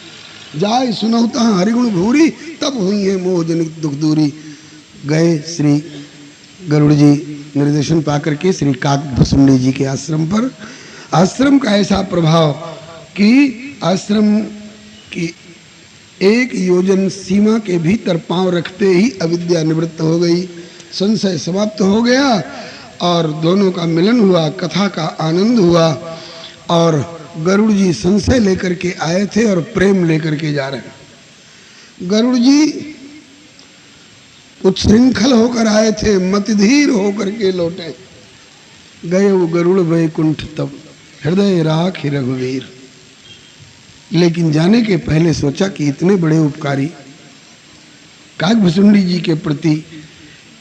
जाय सुनौता हरिगुण भूरी, तब हुई है मोह जनित दुख दूरी। गए श्री गरुड़ जी निर्देशन पाकर के श्री काकभुसुंडी जी के आश्रम पर। आश्रम का ऐसा प्रभाव कि आश्रम की 1 योजन सीमा के भीतर पांव रखते ही अविद्या निवृत्त हो गई, संशय समाप्त हो गया और दोनों का मिलन हुआ, कथा का आनंद हुआ। और गरुड़ जी संशय लेकर के आए थे और प्रेम लेकर के जा रहे हैं। गरुड़ जी उच्छृंखल होकर आए थे, मतिधीर होकर के लौटे। गए वो गरुड़ वैकुंठ तब, हृदय राख रघुवीर। लेकिन जाने के पहले सोचा कि इतने बड़े उपकारी काकभुसुंडी जी के प्रति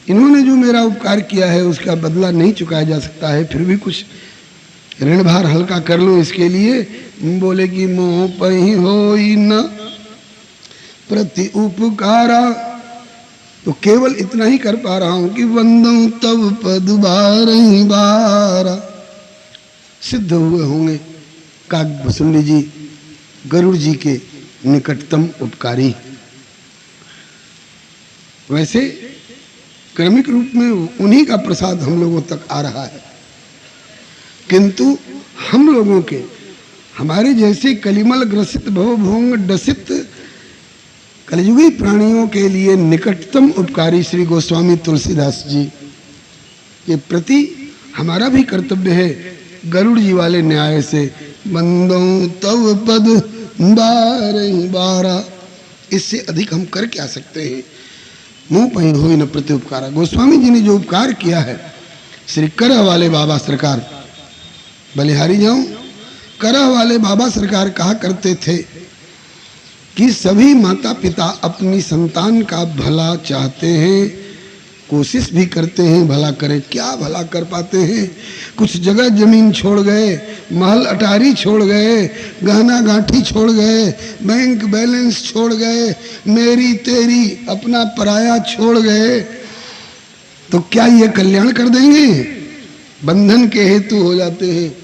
इन्होंने जो मेरा उपकार किया है उसका बदला नहीं चुकाया जा सकता है, फिर भी कुछ ऋण भार हल्का कर लो इसके लिए। बोले कि मोह पही होई न प्रति उपकारा, तो केवल इतना ही कर पा रहा हूं कि वंदऊ तब पद बारही बारा। सिद्ध हुए होंगे काकभुसुंडी जी गरुड़ जी के निकटतम उपकारी। वैसे क्रमिक रूप में उन्हीं का प्रसाद हम लोगों तक आ रहा है, किंतु हम लोगों के, हमारे जैसे कलिमल ग्रसित भवभोंग डसित कलियुगी प्राणियों के लिए निकटतम उपकारी श्री गोस्वामी तुलसीदास जी के प्रति हमारा भी कर्तव्य है गरुड़ जी वाले न्याय से। बंदो तव पद बारही बारा, इससे अधिक हम कर क्या सकते हैं? मुंह पही हुई न प्रति उपकारा। गोस्वामी जी ने जो उपकार किया है, श्री करह वाले बाबा सरकार, बलिहारी जाऊं, करह वाले बाबा सरकार कहा करते थे कि सभी माता पिता अपनी संतान का भला चाहते हैं, कोशिश भी करते हैं भला करें। क्या भला कर पाते हैं? कुछ जगह जमीन छोड़ गए, महल अटारी छोड़ गए, गहना गांठी छोड़ गए, बैंक बैलेंस छोड़ गए, मेरी तेरी अपना पराया छोड़ गए, तो क्या ये कल्याण कर देंगे? बंधन के हेतु हो जाते हैं।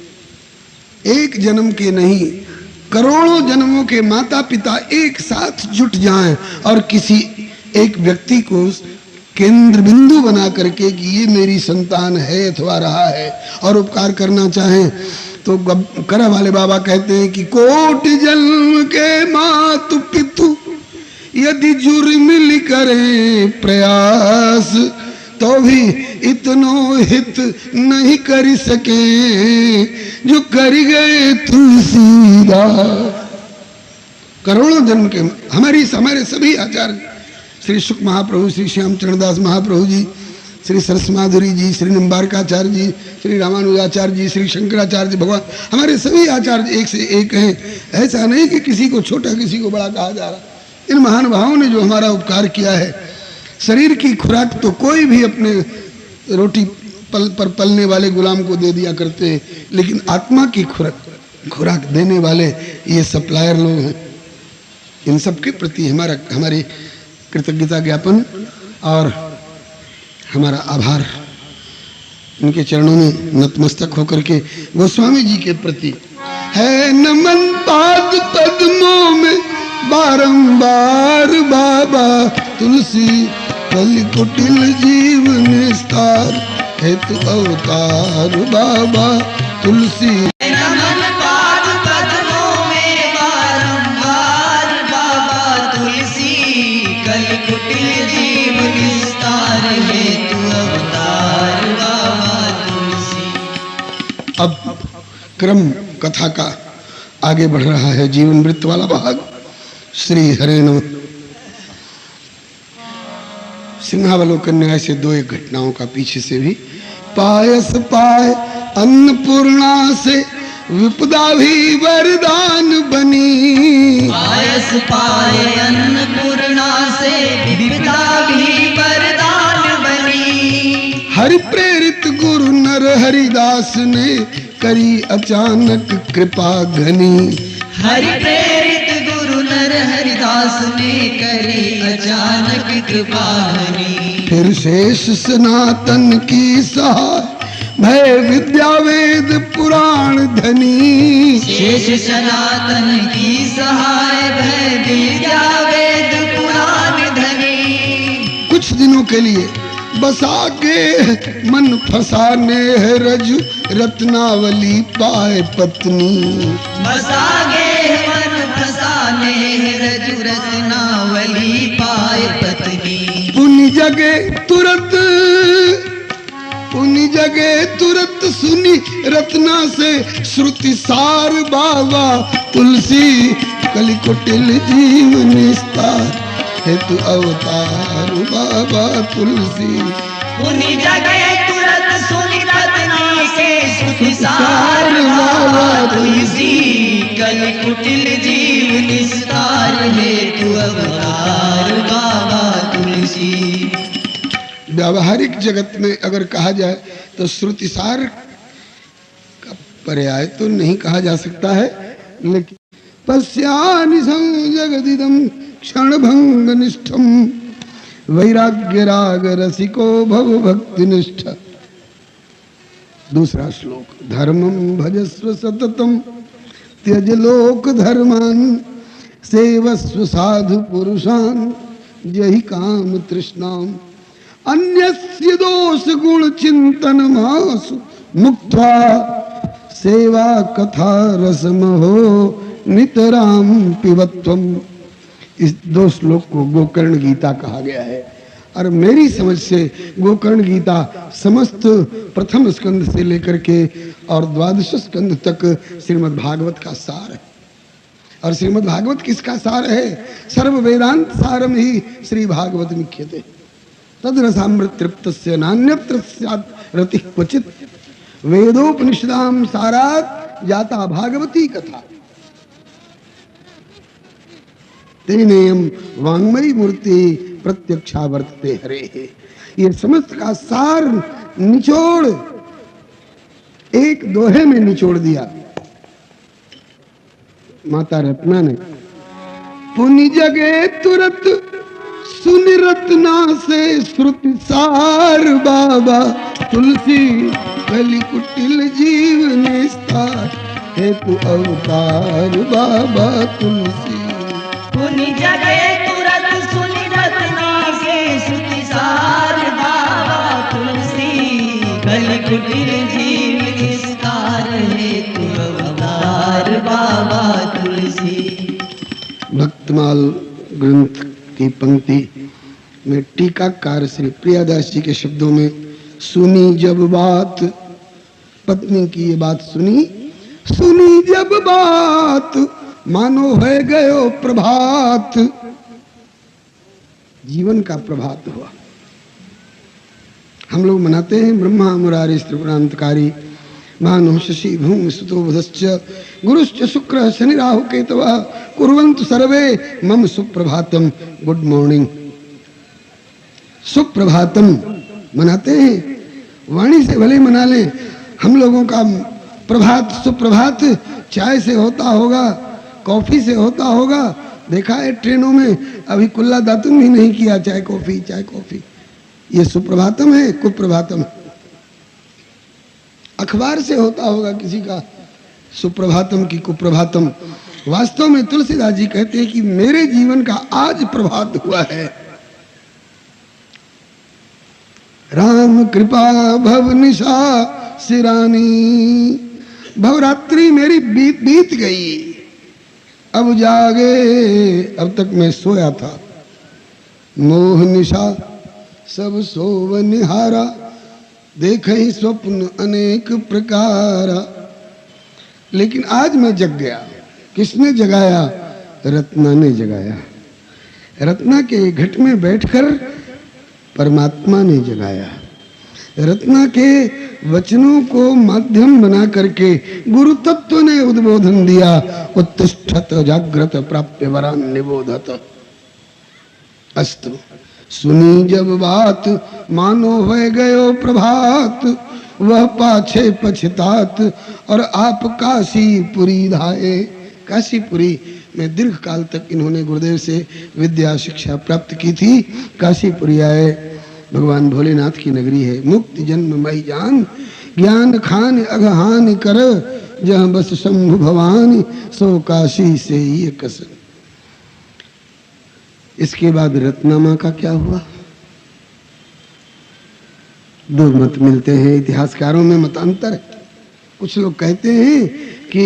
एक जन्म के नहीं, करोड़ों जन्मों के माता पिता एक साथ जुट जाएं और किसी एक व्यक्ति को केंद्र बिंदु बना करके कि ये मेरी संतान है अथवा रहा है और उपकार करना चाहें, तो करह वाले बाबा कहते हैं कि कोटि जन्म के मातु पितु यदि जुर्मिल करें प्रयास, तो भी इतनो हित नहीं कर सके जो कर गए तुलसीदास। करोड़ों जन्म के हमारे सभी आचार्य, श्री शुक महाप्रभु, श्री श्यामचरणदास महाप्रभु जी, श्री सरस माधुरी जी, श्री निम्बारकाचार्य जी, श्री रामानुजाचार्य जी, श्री शंकराचार्य जी, भगवान हमारे सभी आचार्य एक से एक हैं। ऐसा नहीं कि किसी को छोटा किसी को बड़ा कहा जा रहा। इन महानुभावों ने जो हमारा उपकार किया है, शरीर की खुराक तो कोई भी अपने रोटी पर पलने वाले गुलाम को दे दिया करते हैं, लेकिन आत्मा की खुराक देने वाले ये सप्लायर लोग हैं। इन सब के प्रति हमारी कृतज्ञता ज्ञापन और हमारा आभार इनके चरणों में नतमस्तक होकर के गोस्वामी जी के प्रति है नमन। पाद पद्मों में बारंबार बाबा तुलसी कलि कुटिल जीव निस्तार हेतु अवतार बाबा तुलसी। नमन पाद पद्मों में बारंबार बाबा तुलसी कलि कुटिल जीव निस्तार हेतु अवतार बाबा तुलसी। अब क्रम कथा का आगे बढ़ रहा है, जीवन वृत्त वाला भाग। श्री हरे नमः। सिंहावलोकन न्याय से दो एक घटनाओं का पीछे से भी। पायस पाए अन्नपूर्णा से विपदा भी वरदान बनी। पायस पाए अन्नपूर्णा से विपदा भी वरदान बनी। हरि प्रेरित गुरु नर हरिदास ने करी अचानक कृपा घनी। हरि प्रेरित गुरु नर हरिदास ने करी अचानक कृपा घनी। फिर शेष सनातन की सहाय भय विद्या वेद पुराण धनी। शेष सनातन की सहाय भय विद्या वेद पुराण धनी। कुछ दिनों के लिए बसा के मन फसाने है रजु रत्नावली पाए पत्नी। बसा गे मन फसाने है रजु रत्नावली पाए पत्नी। पुनि जगे तुरंत सुनी रत्ना से श्रुति सार बाबा तुलसी कलि कुटिल जीव निस्तार हेतु अवतार बाबा तुलसी। पुनि जगे तुरंत सुनी रत्ना से श्रुति सार बाबा तुलसी कलि कुटिल जीव निस्तार हेतु अवतार बाबा तुलसी। व्यावहारिक जगत में अगर कहा जाए तो श्रुतिसार का पर्याय तो नहीं कहा जा सकता है, लेकिन पश्यानि जगदिदम क्षणभंग निष्ठम वैराग्य राग रसिको भव भक्ति निष्ठ। दूसरा श्लोक। धर्मम भजस्व सततम त्यज लोक धर्मान सेवस्व साधु पुरुषान यही काम तृष्णाम। अन्यस्य दोष गुण चिंतन मासु मुक्त्वा सेवा कथा रसम हो नितराम पिबत्वम। इस दो श्लोक को गोकर्ण गीता कहा गया है, और मेरी समझ से गोकर्ण गीता समस्त प्रथम स्कंद से लेकर के और द्वादश स्कंद तक श्रीमद् भागवत का सार है। और श्रीमद् भागवत किसका सार है? सर्व वेदांत सारम ही श्री भागवत मुख्यते तद्रसामृत तृप्तस्य नान्यत्र स्यात् रतिः क्वचित्। वेदोपनिषदाम सारात् जाता भागवती कथा। तेनेयम वाङ्मयी मूर्ति प्रत्यक्षा वर्तते हरे। ये समस्त का सार निचोड़ एक दोहे में निचोड़ दिया माता रत्ना ने। पुनि जगे तुरंत सुनि रत्ना से श्रुति सार बाबा तुलसी कलि कुटिल जीव निस्तार हेतु अवतार बाबा तुलसी। पुनि जगे तुरंत सुनि रत्ना से श्रुति सार बाबा तुलसी कलि कुटिल जीव निस्तार हेतु अवतार बाबा तुलसी। भक्तमाल ग्रंथ की पंक्ति में टीकाकार श्री प्रियादास जी के शब्दों में सुनी जब बात, पत्नी की ये बात सुनी जब बात, मानो है गयो प्रभात। जीवन का प्रभात हुआ। हम लोग मनाते हैं ब्रह्मा मुरारी त्रिपुरांतकारी भानु शशि भूमि सुतो बुधश्च गुरुश्च शुक्र शनि राहु केतवः कुर्वन्तु सर्वे मम सुप्रभातम। गुड मॉर्निंग, सुप्रभातम मनाते हैं। वाणी से भले मना लें। हम लोगों का प्रभात सुप्रभात चाय से होता होगा, कॉफी से होता होगा। देखा है ट्रेनों में अभी कुल्ला दातुन भी नहीं किया, चाय कॉफी। ये सुप्रभातम है, कुप्रभातम। अखबार से होता होगा किसी का सुप्रभातम की कुप्रभातम। वास्तव में तुलसीदास जी कहते हैं कि मेरे जीवन का आज प्रभात हुआ है। राम कृपा भव निशा सिरानी, भवरात्रि मेरी बीत गई, अब जागे, अब तक मैं सोया था। मोह निशा सब सोव निहारा, देखे स्वप्न अनेक प्रकारा। लेकिन आज मैं जग गया। किसने जगाया? रत्ना ने जगाया। रत्ना के घट में बैठकर परमात्मा ने जगाया। रत्ना के वचनों को माध्यम बना करके गुरु तत्व ने उद्बोधन दिया। उत्तिष्ठत जाग्रत प्राप्य वरान निबोधत। अस्तु सुनी जब बात, मानो हो गयो प्रभात, वह पाछे पछतात और आप काशीपुरी धाये। काशीपुरी में दीर्घ काल तक इन्होंने गुरुदेव से विद्या शिक्षा प्राप्त की थी। काशीपुरी आए। भगवान भोलेनाथ की नगरी है। मुक्ति जन्म मई जान, ज्ञान खान अगहान कर, जहाँ बस शंभु भवानी, सो काशी से ही कसन। इसके बाद रत्नामा का क्या हुआ? दो मत मिलते हैं इतिहासकारों में, मतांतर। कुछ लोग कहते हैं कि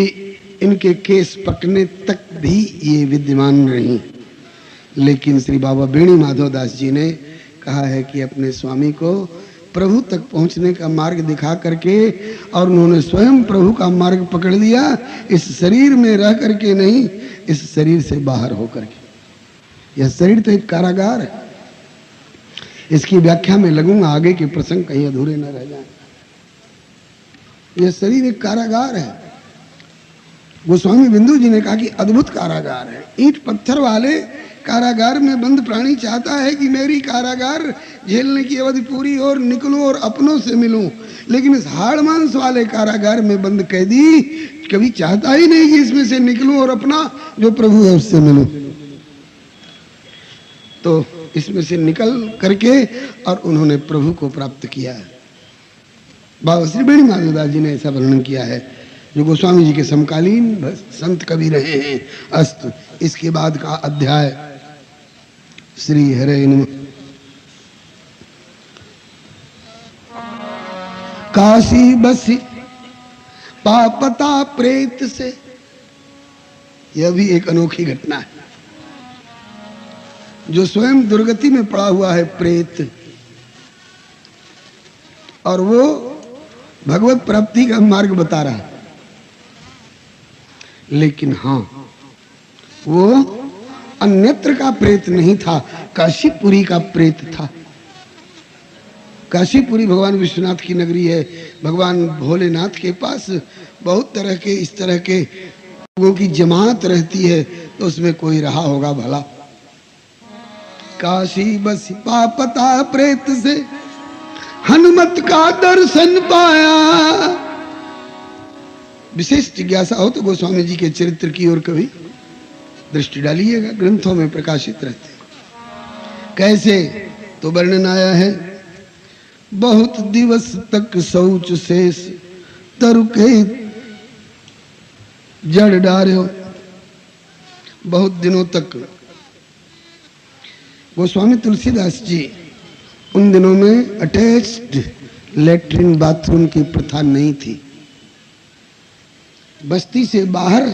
इनके केस पकने तक भी ये विद्यमान रही, लेकिन श्री बाबा बेणी माधव दास जी ने कहा है कि अपने स्वामी को प्रभु तक पहुंचने का मार्ग दिखा करके, और उन्होंने स्वयं प्रभु का मार्ग पकड़ लिया। इस शरीर में रह करके नहीं, इस शरीर से बाहर होकर के। यह शरीर तो एक कारागार है। इसकी व्याख्या में लगूंगा, आगे के प्रसंग कहीं अधूरे न रह जाएं। यह शरीर एक कारागार है। गोस्वामी बिंदु जी ने कहा कि अद्भुत कारागार है। ईंट पत्थर वाले कारागार में बंद प्राणी चाहता है कि मेरी कारागार झेलने की अवधि पूरी और निकलूं और अपनों से मिलूं, लेकिन इस हाड़ मांस वाले कारागार में बंद कैदी कभी चाहता ही नहीं कि इसमें से निकलूं और अपना जो प्रभु है उससे मिलूं। तो इसमें से निकल करके और उन्होंने प्रभु को प्राप्त किया है। बाबा श्री बेणी माधव दास जी ने ऐसा वर्णन किया है, जो गोस्वामी जी के समकालीन संत कवि रहे हैं। अस्तु इसके बाद का अध्याय श्री हरे नमः। काशी बसी पापता प्रेत से, यह भी एक अनोखी घटना है। जो स्वयं दुर्गति में पड़ा हुआ है प्रेत, और वो भगवत प्राप्ति का मार्ग बता रहा है। लेकिन हाँ, वो अन्यत्र का प्रेत नहीं था, काशीपुरी का प्रेत था। काशीपुरी भगवान विश्वनाथ की नगरी है। भगवान भोलेनाथ के पास बहुत तरह के इस तरह के लोगों की जमात रहती है, तो उसमें कोई रहा होगा भला। काशी बसी पापता प्रेत से हनुमत का दर्शन पाया। विशेष जिज्ञासा हो तो गोस्वामी जी के चरित्र की ओर कभी दृष्टि डालिएगा, ग्रंथों में प्रकाशित रहते हैं। कैसे तो वर्णन आया है, बहुत दिवस तक शौच शेष तरुके जड़ डार्यो। बहुत दिनों तक गोस्वामी तुलसीदास जी उन दिनों में अटैच्ड लेटरिन बाथरूम की प्रथा नहीं थी। बस्ती से बाहर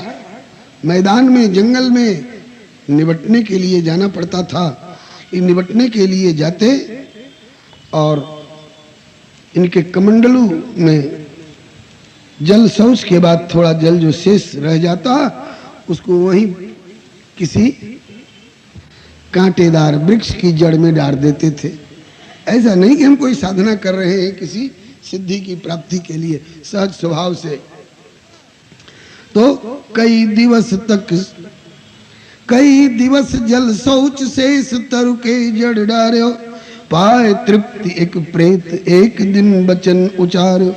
मैदान में जंगल में निबटने के लिए जाना पड़ता था। निबटने के लिए जाते और इनके कमंडलू में जल शौच के बाद थोड़ा जल जो शेष रह जाता उसको वहीं किसी कांटेदार वृक्ष की जड़ में डाल देते थे। ऐसा नहीं कि हम कोई साधना कर रहे हैं किसी सिद्धि की प्राप्ति के लिए, सहज स्वभाव से। तो कई दिवस जल शौच शेष तरु के जड़ डार्यो, पाए तृप्ति एक प्रेत एक दिन बचन उचार्यो।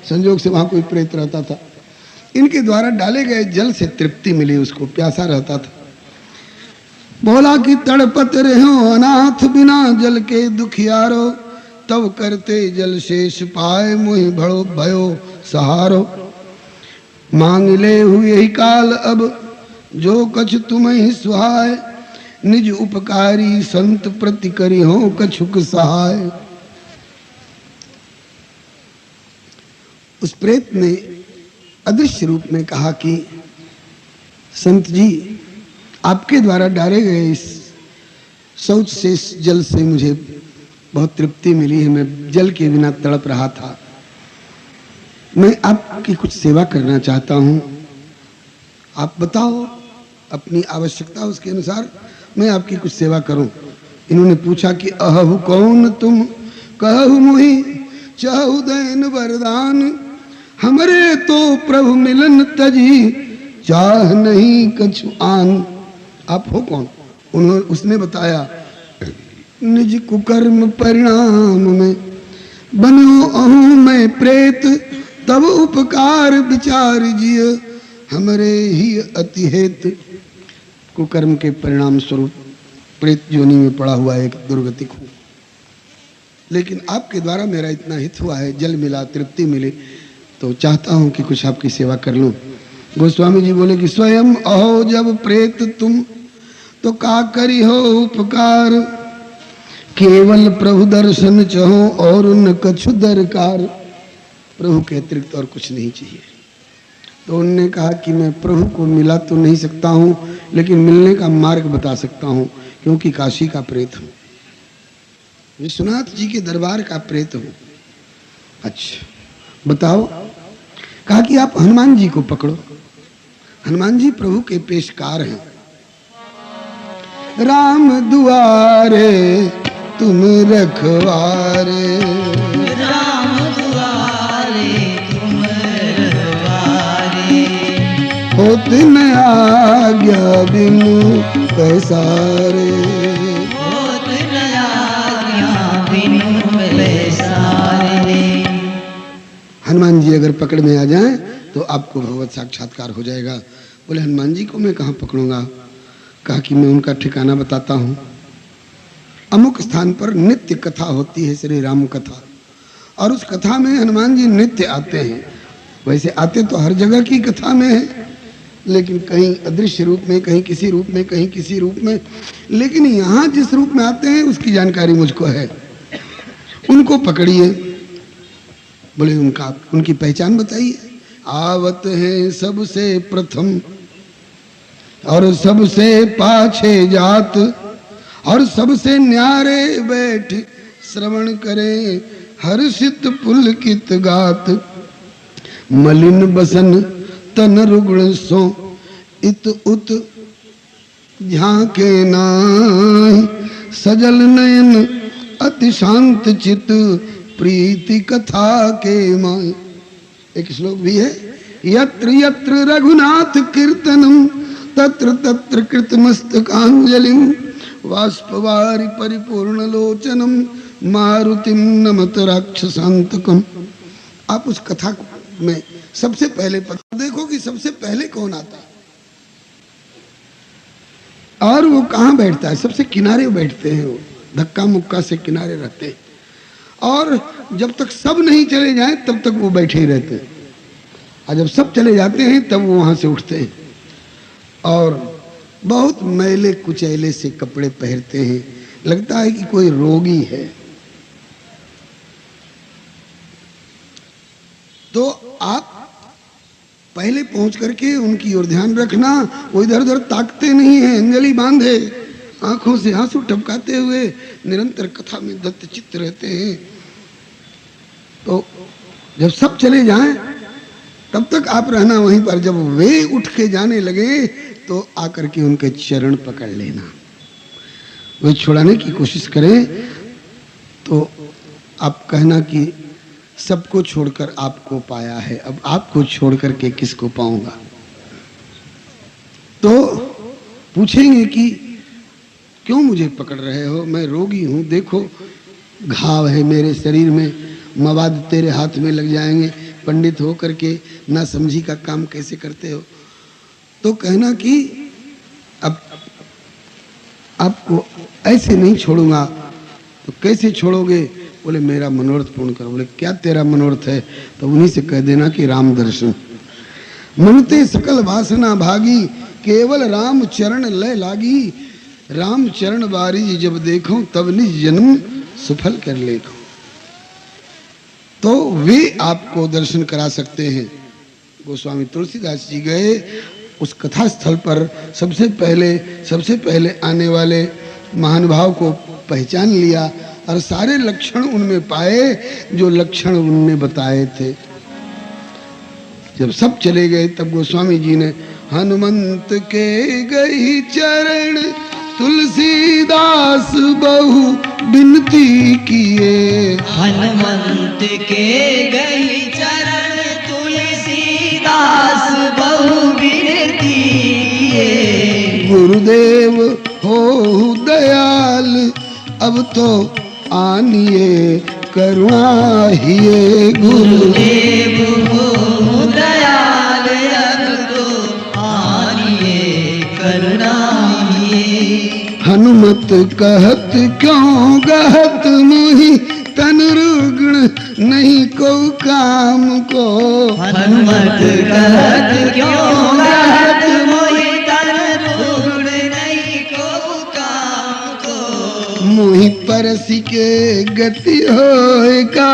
संजोग से वहां कोई प्रेत रहता था, इनके द्वारा डाले गए जल से तृप्ति मिली, उसको प्यासा रहता था। बोला कि तड़पत रहो अनाथ बिना जल के दुखियारो, तब करते जल शेष पाए मुहि भड़ो भयो सहारो। मांग ले हुए ही काल अब जो कछ तुम्हें सुहाय, निज उपकारी संत प्रति करी हो कछुक सहाय। उस प्रेत ने अदृश्य रूप में कहा कि संत जी, आपके द्वारा डाले गए इस शौच से जल से मुझे बहुत तृप्ति मिली है, मैं जल के बिना तड़प रहा था, मैं आपकी कुछ सेवा करना चाहता हूं, आप बताओ अपनी आवश्यकता उसके अनुसार मैं आपकी कुछ सेवा करूं। इन्होंने पूछा कि अहु कौन तुम, कहु मुहि चाहु दैन वरदान, हमरे तो प्रभु मिलन तजी चाह नहीं कछु आन। आप हो कौन? उसने बताया, निज कुकर्म परिणाम में बनो अहूँ मैं प्रेत, तब उपकार विचार जिय हमरे ही अति हेत। कुकर्म के परिणाम स्वरूप प्रेत योनि में पड़ा हुआ एक दुर्गतिक हूँ, लेकिन आपके द्वारा मेरा इतना हित हुआ है, जल मिला, तृप्ति मिली, तो चाहता हूँ कि कुछ आपकी सेवा कर लूँ। गोस्वामी जी बोले कि स्वयं अहो जब प्रेत तुम, तो का करी हो उपकार, केवल प्रभु दर्शन चाहो और न कछु दरकार। प्रभु के अतिरिक्त और कुछ नहीं चाहिए। तो उन्होंने कहा कि मैं प्रभु को मिला तो नहीं सकता हूँ, लेकिन मिलने का मार्ग बता सकता हूँ, क्योंकि काशी का प्रेत हूँ, विश्वनाथ जी के दरबार का प्रेत हूँ। अच्छा बताओ। कहा कि आप हनुमान जी को पकड़ो, हनुमान जी प्रभु के पेशकार हैं। राम दुआरे तुम रखवारे, राम दुआरे तुम रखवारे, होत न आज्ञा बिनु पैसारे, होत न आज्ञा बिनु पैसारे। हनुमान जी अगर पकड़ में आ जाएं तो आपको भगवत साक्षात्कार हो जाएगा। बोले हनुमान जी को मैं कहाँ पकड़ूंगा? कहा कि मैं उनका ठिकाना बताता हूँ। अमुक स्थान पर नित्य कथा होती है, श्री राम कथा, और उस कथा में हनुमान जी नित्य आते हैं। वैसे आते तो हर जगह की कथा में है, लेकिन कहीं अदृश्य रूप में, कहीं किसी रूप में, कहीं किसी रूप में, लेकिन यहाँ जिस रूप में आते हैं उसकी जानकारी मुझको है। उनको पकड़िए। बोले उनकी पहचान बताइए। आवत है सबसे प्रथम और सबसे पाछे जात, और सबसे न्यारे बैठ श्रवण करे हर्षित पुलकित गात। मलिन बसन तन रुग्ण सो इत उत झांके नाहि, सजल नयन अति शांत चित प्रीति कथा के माय। एक श्लोक भी है, यत्र यत्र रघुनाथ कीर्तनम तत्र तत्र कृतमस्तकांजलिम वाष्पवारि परिपूर्ण लोचनम मारुतिम नमत राक्षसांतकम। आप उस कथा में सबसे पहले देखो कि सबसे पहले कौन आता है और वो कहाँ बैठता है। सबसे किनारे बैठते हैं, वो धक्का मुक्का से किनारे रहते हैं, और जब तक सब नहीं चले जाएं तब तक वो बैठे ही रहते हैं, और जब सब चले जाते हैं तब वो वहां से उठते हैं। और बहुत मैले कुचैले से कपड़े पहनते हैं, लगता है कि कोई रोगी है। तो आप पहले पहुंच करके उनकी ओर ध्यान रखना। वो इधर उधर ताकते नहीं है, अंजलि बांधे, आंखों से आंसू टपकाते हुए निरंतर कथा में दत्तचित्त रहते हैं। तो जब सब चले जाएं तब तक आप रहना वहीं पर। जब वे उठ के जाने लगे तो आकर के उनके चरण पकड़ लेना। वे छुड़ाने की कोशिश करें तो आप कहना कि सबको छोड़कर आपको पाया है, अब आपको छोड़ करके किसको पाऊंगा। तो पूछेंगे कि क्यों मुझे पकड़ रहे हो, मैं रोगी हूं, देखो घाव है मेरे शरीर में, मवाद तेरे हाथ में लग जाएंगे, पंडित हो करके ना समझी का काम कैसे करते हो। तो कहना कि अब आपको ऐसे नहीं छोड़ूंगा। तो कैसे छोड़ोगे? बोले मेरा मनोरथ पूर्ण करो। बोले क्या तेरा मनोरथ है? तो उन्हीं से कह देना कि राम दर्शन। मनते सकल वासना भागी, केवल राम चरण लय लागी। राम चरण बारी जब देखो, तब निज जन्म सफल कर लेखो। तो वे आपको दर्शन करा सकते हैं। गोस्वामी तुलसीदास जी गए उस कथा स्थल पर, सबसे पहले आने वाले महानुभाव को पहचान लिया और सारे लक्षण उनमें पाए जो लक्षण उनने बताए थे। जब सब चले गए तब गोस्वामी जी ने हनुमंत के गई चरण तुलसीदास बहु विनती किए। हनुमंत के गई चरण तुलसीदास बहु विनती किए। गुरुदेव हो दयाल अब तो आनिए करुणाहिए। गुरुदेव हो दयाल अब तो आनिए करुणाहिए। हनुमत कहत क्यों गहत मोहि तन रुग्ण नहीं को काम को। हनुमत कहत क्यों गहत मोहि तन रुग्ण नहीं को काम को। मोहि परसी के गति होए का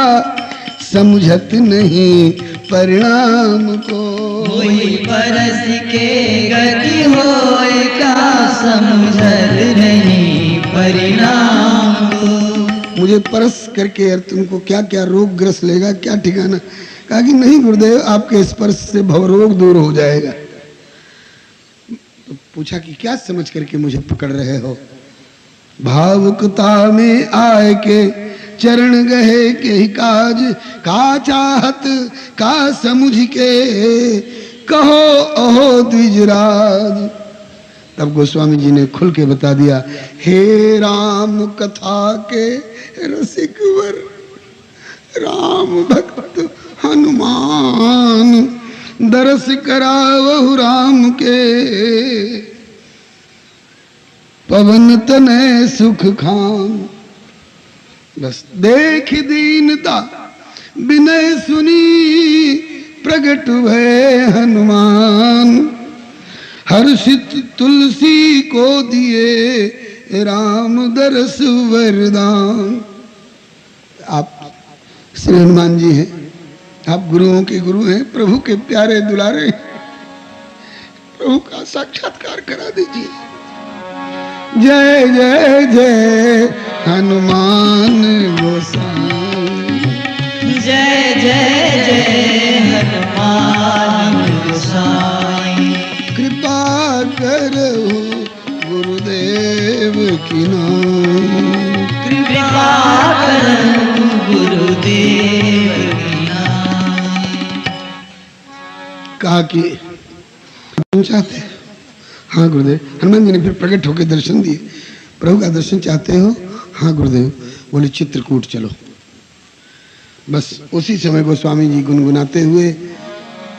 समझत नहीं परिणाम को। मोहि परस के गति होए का समझत नहीं परिणाम को। मुझे परस करके यार तुमको क्या क्या रोग ग्रस्त लेगा, क्या ठिकाना। कहा कि नहीं गुरुदेव, आपके स्पर्श से भवरोग दूर हो जाएगा। तो पूछा कि क्या समझ करके मुझे पकड़ रहे हो? भावुकता में आए के चरण गहे के ही काज, का चाहत का समझ के कहो अहो द्विजराज। तब गोस्वामी जी ने खुल के बता दिया, हे राम कथा के रसिक वर, राम भक्त हनुमान, दरस करावहु राम के, पवन तनय सुख खान। बस देख दीनता विनय सुनी, प्रगट भय हनुमान, हर्षित तुलसी को दिए राम दरस वरदान। आप श्री हनुमान जी हैं, आप गुरुओं के गुरु हैं, प्रभु के प्यारे दुलारे, प्रभु का साक्षात्कार करा दीजिए। जय जय जय हनुमान गोसाई, जय जय जय हनुमान गोसाई। कृपा करो गुरुदेव की नाई, कृपा करो गुरुदेव की नाई। कहा कि चाहते हैं? हाँ गुरुदेव। हनुमान जी ने फिर प्रकट होकर दर्शन दिए। प्रभु का दर्शन चाहते हो? हाँ गुरुदेव। बोले चित्रकूट चलो। बस उसी समय गोस्वामी जी गुनगुनाते हुए,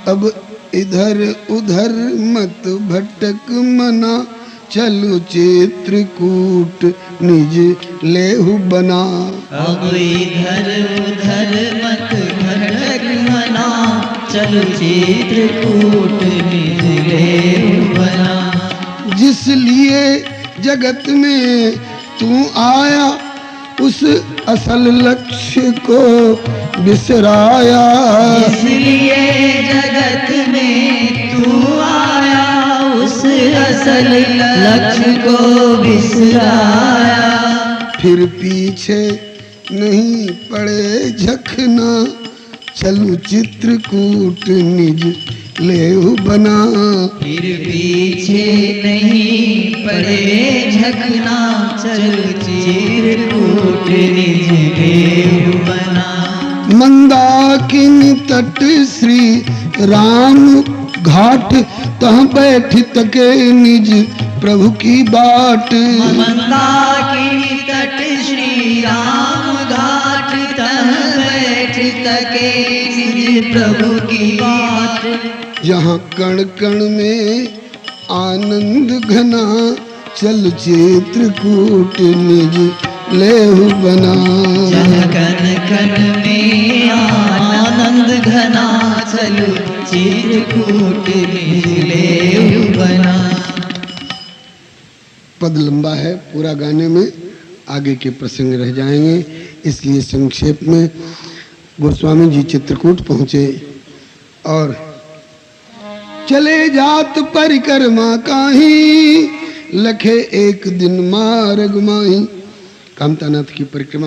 अब इधर उधर मत भटक मना, चलो चित्रकूट निज लेहु बना। अब इधर उधर मत भटक मना, चलो चित्रकूट निज लेहु बना। जिस लिए जगत में तू आया, उस असल लक्ष्य को बिसराया। इसलिए जगत में तू आया, उस असल लक्ष्य को बिसराया। फिर पीछे नहीं पड़े झखना, चलू चित्रकूट निज लेहु बना। फिर पीछे नहीं पड़े झकना, चलू चित्रकूट निज लेहु बना। मंदाकिनी तट श्री राम घाट, तहाँ बैठ तके निज प्रभु की बाट। मंदाकिनी तट श्री राम घाट, तहाँ बैठ तके निज प्रभु की बाट। जहाँ कण कण में आनंद घना, चल चित्रकूट निज लेहु बना। जहाँ कण कण में आनंद घना, चलू चित्रकूट निज लेहु बना। पद लंबा है, पूरा गाने में आगे के प्रसंग रह जाएंगे, इसलिए संक्षेप में गोस्वामी जी चित्रकूट पहुंचे और चले जात परिक्रमा काहीं, लखे एक दिन मार्ग माही। कामतानाथ की परिक्रमा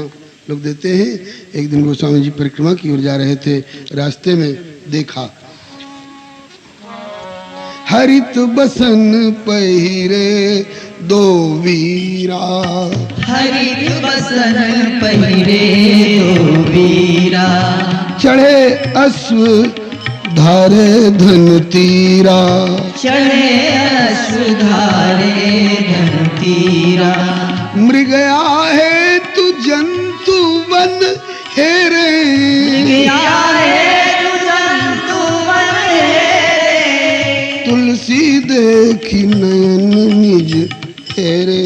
लोग देते हैं। एक दिन गोस्वामी जी परिक्रमा की ओर जा रहे थे, रास्ते में देखा हरित बसन पहिरे दो वीरा। हरित बसन पहिरे दो वीरा, चढ़े अश्व धारे धन तीरा। चढ़े अश्व धारे धन तीरा। मृग आहे तू जंतु वन हेरे, मृग आहे तू जंतु वन हेरे। तुलसी देखी नयन निज फेरे।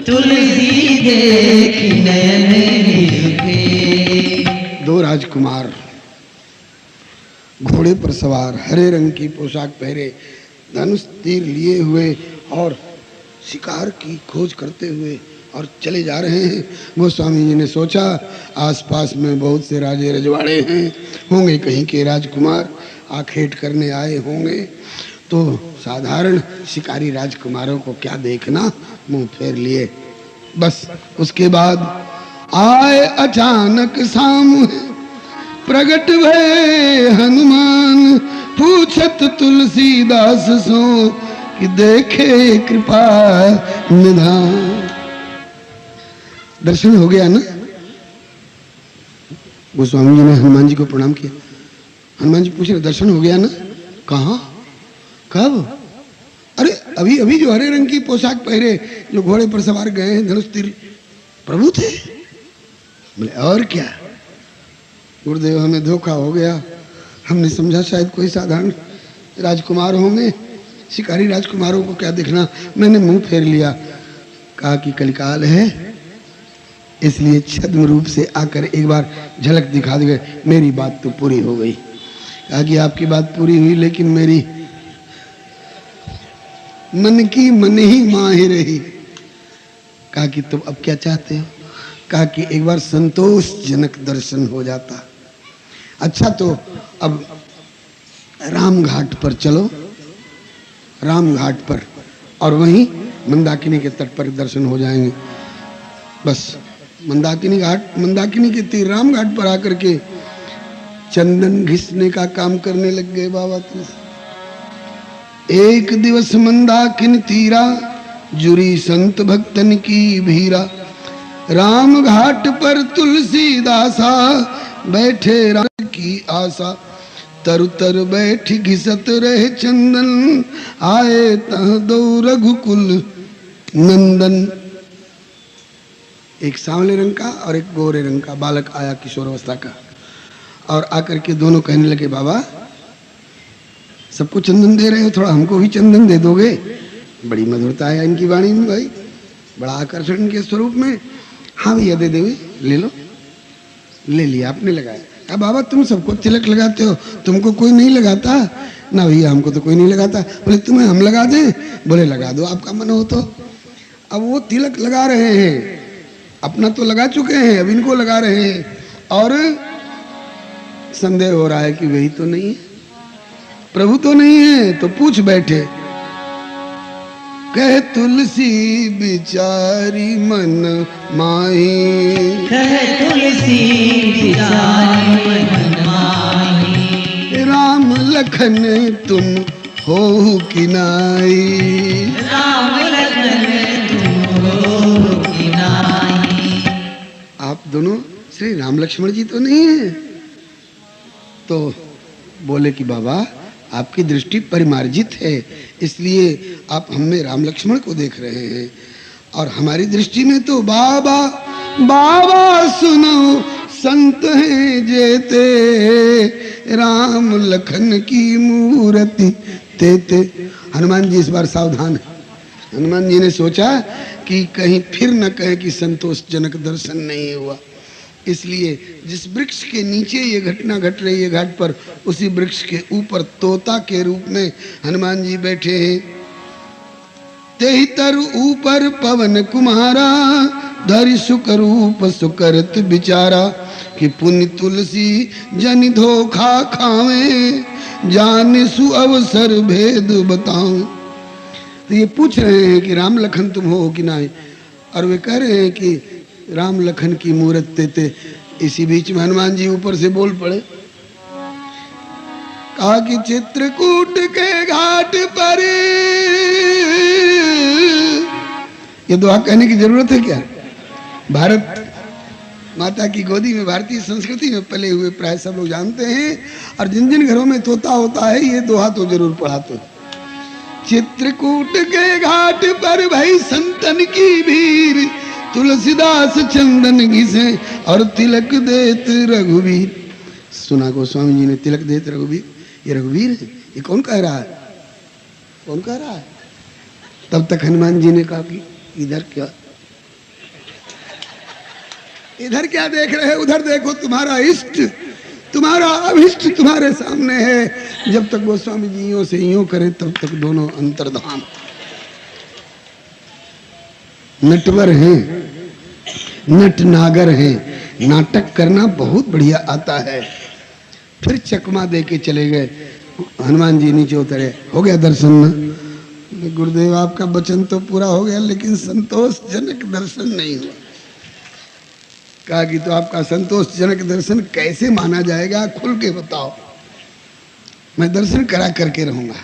तुलसी देखी नयन निज फेरे। दो राजकुमार घोड़े पर सवार, हरे रंग की पोशाक पहरे, धनुष तीर लिए हुए और शिकार की खोज करते हुए और चले जा रहे हैं। गोस्वामी जी ने सोचा आसपास में बहुत से राजे रजवाड़े हैं, होंगे कहीं के राजकुमार आखेट करने आए होंगे, तो साधारण शिकारी राजकुमारों को क्या देखना, मुंह फेर लिए। बस उसके बाद आए अचानक सामने प्रगट भय हनुमान, पूछत तुलसीदास सो कि देखे कृपा निधान। दर्शन हो गया ना। गोस्वामी जी ने हनुमान जी को प्रणाम किया। हनुमान जी पूछ रहे दर्शन हो गया ना? कहाँ, कब? अरे अभी अभी जो हरे रंग की पोशाक पहरे जो घोड़े पर सवार गए हैं, धनुष तीर प्रभु थे। बोले और क्या गुरुदेव, हमें धोखा हो गया, हमने समझा शायद कोई साधारण राजकुमार होंगे, शिकारी राजकुमारों को क्या देखना, मैंने मुंह फेर लिया। कहा कि कलिकाल है, इसलिए छद्म रूप से आकर एक बार झलक दिखा दे, मेरी बात तो पूरी हो गई। कहा कि आपकी बात पूरी हुई, लेकिन मेरी मन की मन ही माही रही। कहा कि तुम अब क्या चाहते हो? कहा कि एक बार संतोषजनक दर्शन हो जाता। अच्छा तो अब राम घाट पर चलो, राम घाट पर, और वहीं मंदाकिनी के तट पर दर्शन हो जाएंगे। बस मंदाकिनी घाट, मंदाकिनी के तीर राम घाट पर आकर के चंदन घिसने का काम करने लग गए बाबा तुलसी। एक दिवस मंदाकिनी तीरा, जुरी संत भक्तन की भीरा। राम घाट पर तुलसीदासा, बैठे राम की आशा। तरु तर बैठ घिसत रहे चंदन, आए तह दो रघुकुल नंदन। एक सांवले रंग का और एक गोरे रंग का बालक आया, किशोरावस्था का, और आकर के दोनों कहने लगे बाबा सबको चंदन दे रहे हो, थोड़ा हमको भी चंदन दे दोगे? बड़ी मधुरता है इनकी वाणी में भाई, बड़ा आकर्षण इनके स्वरूप में। हाँ भैया दे देंगे, ले लो। ले लिया, आपने लगाया। अब बाबा तुम सबको तिलक लगाते हो, तुमको कोई नहीं लगाता? ना भैया हमको तो कोई नहीं लगाता। बोले तुम्हें हम लगा दें? बोले लगा दो, आपका मन हो तो। अब वो तिलक लगा रहे हैं, अपना तो लगा चुके हैं, अब इनको लगा रहे हैं, और संदेह हो रहा है कि वही तो नहीं है, प्रभु तो नहीं है। तो पूछ बैठे, कह तुलसी बिचारी मन माही, कह तुलसी बिचारी मन माही। लखन तुम हो कि नाई। राम लखन तुम हो कि नाई। आप दोनों श्री राम लक्ष्मण जी तो नहीं है? तो बोले कि बाबा आपकी दृष्टि परिमार्जित है, इसलिए आप हमें राम लक्ष्मण को देख रहे हैं, और हमारी दृष्टि में तो बाबा बाबा सुनो संत हैं जेते, राम लखन की मूर्ति तेते। हनुमान जी इस बार सावधान है। हनुमान जी ने सोचा कि कहीं फिर न कहे कि संतोषजनक दर्शन नहीं हुआ, इसलिए जिस वृक्ष के नीचे ये घटना घट रही है घाट पर, उसी वृक्ष के ऊपर तोता के रूप में हनुमान जी बैठे हैं। तेतर ऊपर पवन कुमारा, धरि सुख रूप सुकरत बिचारा, कि पुण्य तुलसी जन धोखा खावे, जान सु अवसर भेद बताऊं। तो ये पूछ रहे हैं कि राम लखन तुम हो कि नहीं, और वे कह रहे हैं कि राम लखन की मूरत तेते। इसी बीच में हनुमान जी ऊपर से बोल पड़े, कहा कि चित्रकूट के घाट पर, ये दुआ कहने की जरूरत है क्या? भारत माता की गोदी में, भारतीय संस्कृति में पले हुए प्राय सब लोग जानते हैं, और जिन जिन घरों में तोता होता है ये दोहा तो जरूर पढ़ाते हैं। चित्रकूट के घाट पर भाई संतन की भीड़, तुलसीदास चंदन घिसे और तिलक देत रघुवीर। सुना गोस्वामी जी ने, तिलक देत रघुवीर, ये रघुवीर है? ये कौन कह रहा है? कौन कह रहा है? तब तक हनुमान जी ने कहा कि इधर क्या, इधर क्या देख रहे हो, उधर देखो, तुम्हारा इष्ट, तुम्हारा अभिष्ट तुम्हारे सामने है। जब तक गोस्वामी जी यूं से यूं करें तब तक दोनों अंतर्धान। नटवर हैं, नट नागर हैं, नाटक करना बहुत बढ़िया आता है। फिर चकमा दे के चले गए। हनुमान जी नीचे उतरे, हो गया दर्शन ना? गुरुदेव आपका वचन तो पूरा हो गया, लेकिन संतोषजनक दर्शन नहीं हुआ। कहा कि तो आपका संतोषजनक दर्शन कैसे माना जाएगा, खुल के बताओ, मैं दर्शन करा करके रहूंगा।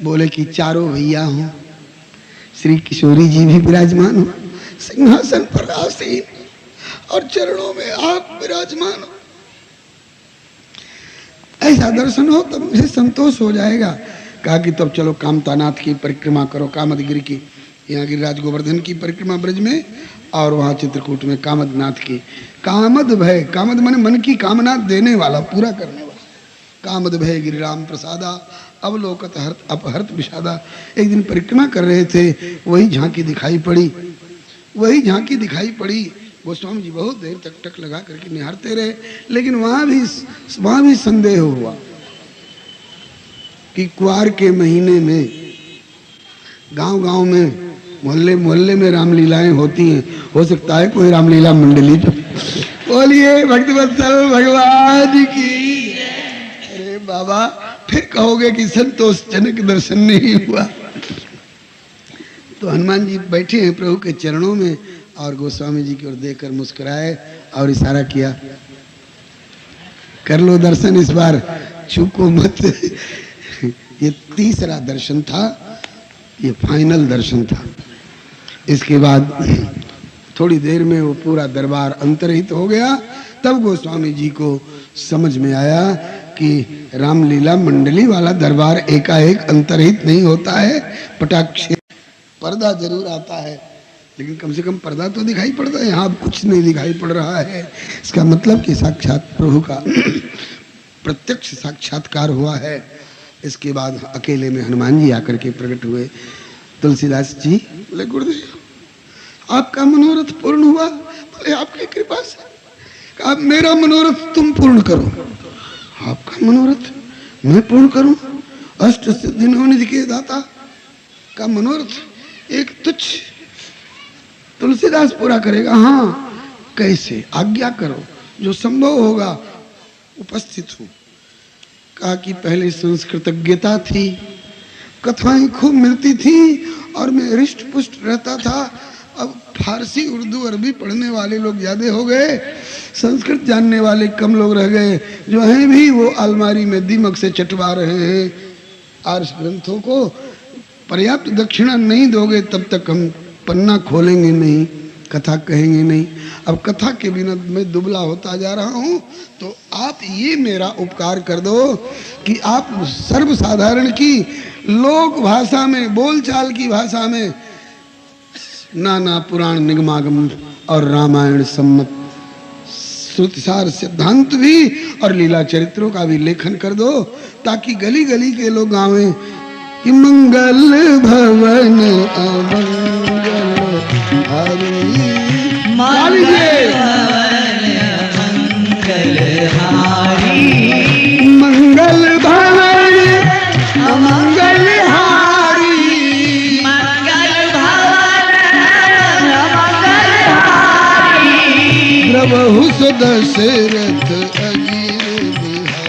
बोले कि चारों भैया हो, श्री किशोरी जी भी विराजमान हो सिंहासन पर आसीन, और चरणों में आप विराजमान हो। ऐसा दर्शन हो तब मुझे संतोष हो जाएगा। कहा कि तब चलो कामतानाथ की परिक्रमा करो, कामदगिरि की, यहाँ गिरिराज गोवर्धन की परिक्रमा ब्रज में, और वहाँ चित्रकूट में कामदनाथ की। कामद भय, कामद माने मन की कामना देने वाला, पूरा करने वाला। कामद भय गिरिराम प्रसादा, अवलोकत हर्त अपहर्त विषादा। एक दिन परिक्रमा कर रहे थे, वही झांकी दिखाई पड़ी, वही झांकी दिखाई पड़ी। गोस्वामी जी बहुत देर तक टक लगा करके निहारते रहे, लेकिन वहां भी संदेह हुआ कि कुआर के महीने में गांव-गांव में, मोहल्ले में रामलीलाएं होती हैं, हो सकता है कोई रामलीला मंडली। तो बोलिए भक्तवत्सल भगवान की। अरे बाबा, फिर कहोगे कि संतोषजनक दर्शन नहीं हुआ। तो हनुमान जी बैठे हैं प्रभु के चरणों में, और गोस्वामी जी की ओर देखकर मुस्कुराए और इशारा किया, कर लो दर्शन इस बार, चूको मत। ये तीसरा दर्शन था, ये फाइनल दर्शन था। इसके बाद थोड़ी देर में वो पूरा दरबार अंतरहित हो गया। तब गोस्वामी जी को समझ में आया कि रामलीला मंडली वाला दरबार एकाएक अंतरहित नहीं होता है, पटाक्ष पर्दा जरूर आता है, लेकिन कम से कम पर्दा तो दिखाई पड़ता है। यहाँ अब कुछ नहीं दिखाई पड़ रहा है। इसका मतलब कि साक्षात प्रभु का प्रत्यक्ष साक्षात्कार हुआ है। इसके बाद अकेले में हनुमान जी आकर के प्रकट हुए। तुलसीदास जी बोले, गुरुदेव आपका मनोरथ पूर्ण हुआ? बोले आपकी कृपा से। कहा मेरा मनोरथ तुम पूर्ण करो। आपका मनोरथ मैं पूर्ण करूं? अष्ट सिद्धि नवनिधि के दाता का मनोरथ एक तुच्छ तुलसीदास पूरा करेगा? हाँ, कैसे? आज्ञा करो, जो संभव होगा उपस्थित हूं। कहा कि पहले संस्कृतज्ञता थी, कथाएं खूब मिलती थी और मैं हृष्ट पुष्ट रहता था। अब फारसी, उर्दू, अरबी पढ़ने वाले लोग ज्यादा हो गए, संस्कृत जानने वाले कम लोग रह गए, जो हैं भी वो अलमारी में दीमक से चटवा रहे हैं आर्ष ग्रंथों को। पर्याप्त दक्षिणा नहीं दोगे तब तक हम पन्ना खोलेंगे नहीं, कथा कहेंगे नहीं। अब कथा के बिना मैं दुबला होता जा रहा हूँ, तो आप ये मेरा उपकार कर दो कि आप सर्वसाधारण की लोक भाषा में, बोलचाल की भाषा में नाना पुराण निगमागम और रामायण सम्मत श्रुतिसार सिद्धांत भी और लीला चरित्रों का भी लेखन कर दो, ताकि गली गली के लोग गावें कि मंगल भवन अमंगल हरि। मंगल हारी, मंगल भवन अमंगल हारी, मंगल भवन अमंगल हारी। प्रभु सुदशरथ अजीर बिहारी,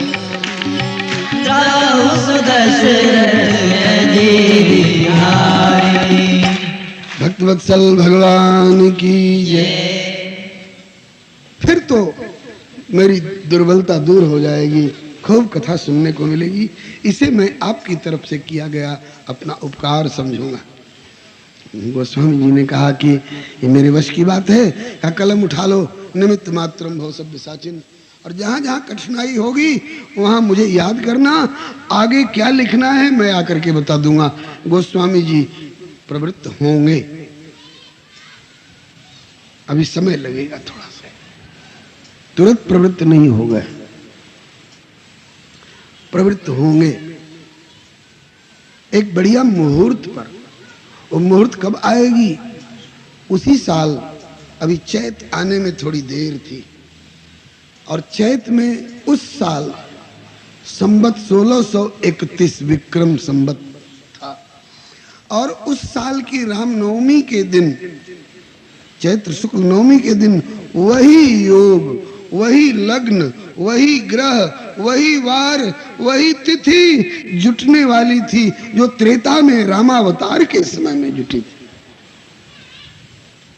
प्रभु सुदशरथ अजीर बिहारी। भक्तवत्सल भगवान की जय। फिर तो मेरी दुर्बलता दूर हो जाएगी, खूब कथा सुनने को मिलेगी। इसे मैं आपकी तरफ से किया गया अपना उपकार समझूंगा। गोस्वामी जी ने कहा कि ये मेरे वश की बात है, का कलम उठा लो, निमित्त मात्रम भव सभ्य साचिन, और जहां जहां कठिनाई होगी वहां मुझे याद करना, आगे क्या लिखना है मैं आकर के बता दूंगा। गोस्वामी जी प्रवृत्त होंगे, अभी समय लगेगा थोड़ा सा, तुरंत प्रवृत्त नहीं हो गए, प्रवृत्त होंगे एक बढ़िया मुहूर्त पर। वो मुहूर्त कब आएगी? उसी साल, अभी चैत आने में थोड़ी देर थी, और चैत में उस साल संबत 1631 विक्रम संबत था, और उस साल की रामनवमी के दिन, चैत्र शुक्ल नवमी के दिन, वही योग, वही लग्न, वही ग्रह, वही वार, वही तिथि जुटने वाली थी जो त्रेता में रामावतार के समय में जुटी थी।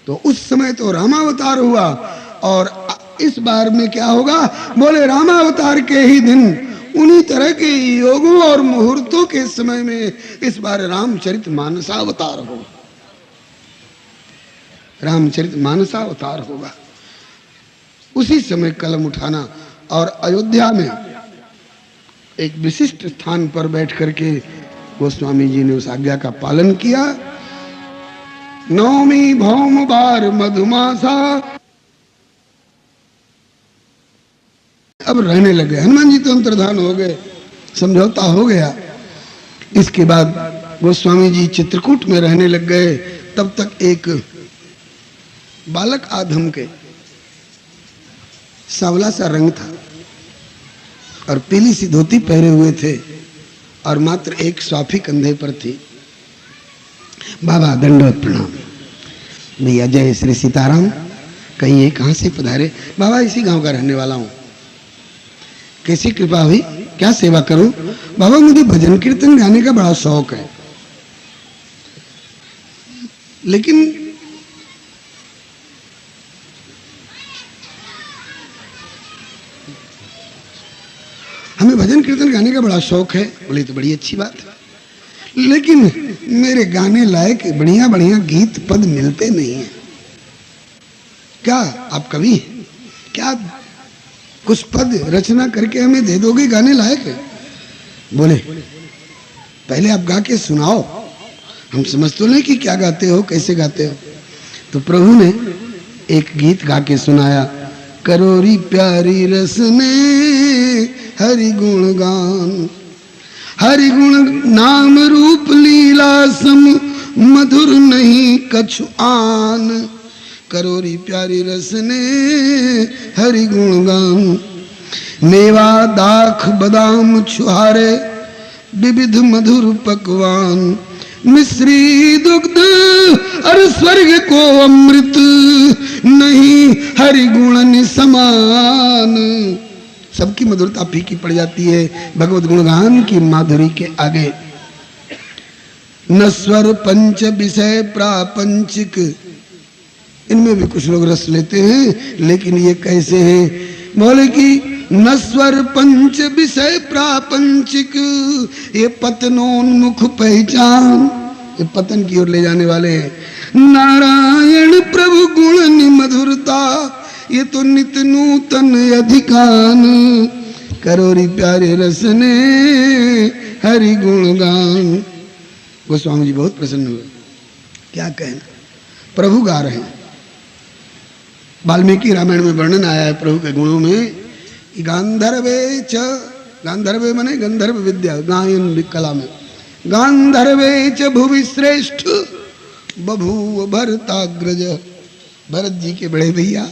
तो उस समय तो रामावतार हुआ, और इस बार में क्या होगा? बोले रामावतार के ही दिन, उन्हीं तरह के योगों और मुहूर्तों के समय में इस बार रामचरित मानसावतार होगा, रामचरित मानसावतार होगा। उसी समय कलम उठाना, और अयोध्या में एक विशिष्ट स्थान पर बैठ करके गोस्वामी जी ने उस आज्ञा का पालन किया। नवमी भौम बार मधुमासा, अब रहने लगे। हनुमान जी तो अंतर्धान हो गए, समझौता हो गया। इसके बाद गोस्वामी जी चित्रकूट में रहने लग गए। तब तक एक बालक आधम के, सांवला सा रंग था और पीली सी धोती पहने हुए थे, और मात्र एक स्वाफी कंधे पर थी। बाबा दंडवत प्रणाम। भैया जय श्री सीताराम। कहिए कहाँ से पधारे? बाबा इसी गांव का रहने वाला हूँ। कैसी कृपा हुई, क्या सेवा करूं? बाबा मुझे भजन कीर्तन गाने का बड़ा शौक है, लेकिन हमें भजन कीर्तन गाने का बड़ा शौक है। बोले तो बड़ी अच्छी बात है, लेकिन मेरे गाने लायक बढ़िया बढ़िया गीत पद मिलते नहीं हैं। क्या आप कवि हैं? क्या कुछ पद रचना करके हमें दे दोगे गाने लायक? बोले पहले आप गा के सुनाओ, हम समझ तो नहीं कि क्या गाते हो, कैसे गाते हो। तो प्रभु ने एक गीत गा के सुनाया। करोरी प्यारी रसने हरि गुण गान, हरि गुण नाम रूप लीला सम मधुर नहीं कछु आन। करोरी प्यारी रसने हरि गुण गान, मेवा दाख बादाम छुहारे विविध मधुर पकवान। मिश्री दुग्ध और स्वर्ग को अमृत, नहीं हरि गुण समान। सबकी मधुरता फीकी पड़ जाती है भगवत गुणगान की माधुरी के आगे। नस्वर पंच विषय प्रापंचिक इनमें भी कुछ लोग रस लेते हैं, लेकिन ये कैसे हैं? बोले कि नस्वर पंच विषय प्रापंचिक, ये पतनोन्मुख पहचान, ये पतन की ओर ले जाने वाले हैं। नारायण प्रभु गुण निमधुरता, ये तो नित नूतन अधिकान, करोरी प्यारे रसने हरि गुणगान। गोस्वामी जी बहुत प्रसन्न हुए। क्या कहना, प्रभु गा रहे हैं। वाल्मीकि रामायण में वर्णन आया है प्रभु के गुणों में। गांधर्वे च, गांधर्वे माने गंधर्व विद्या, गायन कला में। गांधर्वे च भुवि श्रेष्ठ बभूव भरताग्रज, भरत जी के बड़े भैया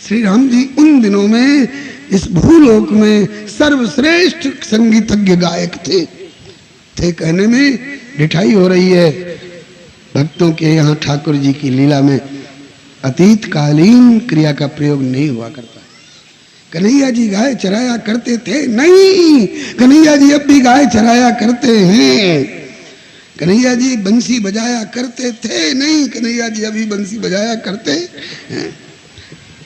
श्री राम जी उन दिनों में इस भूलोक में सर्वश्रेष्ठ संगीतज्ञ गायक थे कहने में ढिठाई हो रही है। भक्तों के यहाँ ठाकुर जी की लीला में अतीत कालीन क्रिया का प्रयोग नहीं हुआ करता। कन्हैया जी गाय चराया करते थे? नहीं, कन्हैया जी अब भी गाय चराया करते हैं। कन्हैया जी बंसी बजाया करते थे? नहीं, कन्हैया जी अभी बंसी बजाया करते हैं।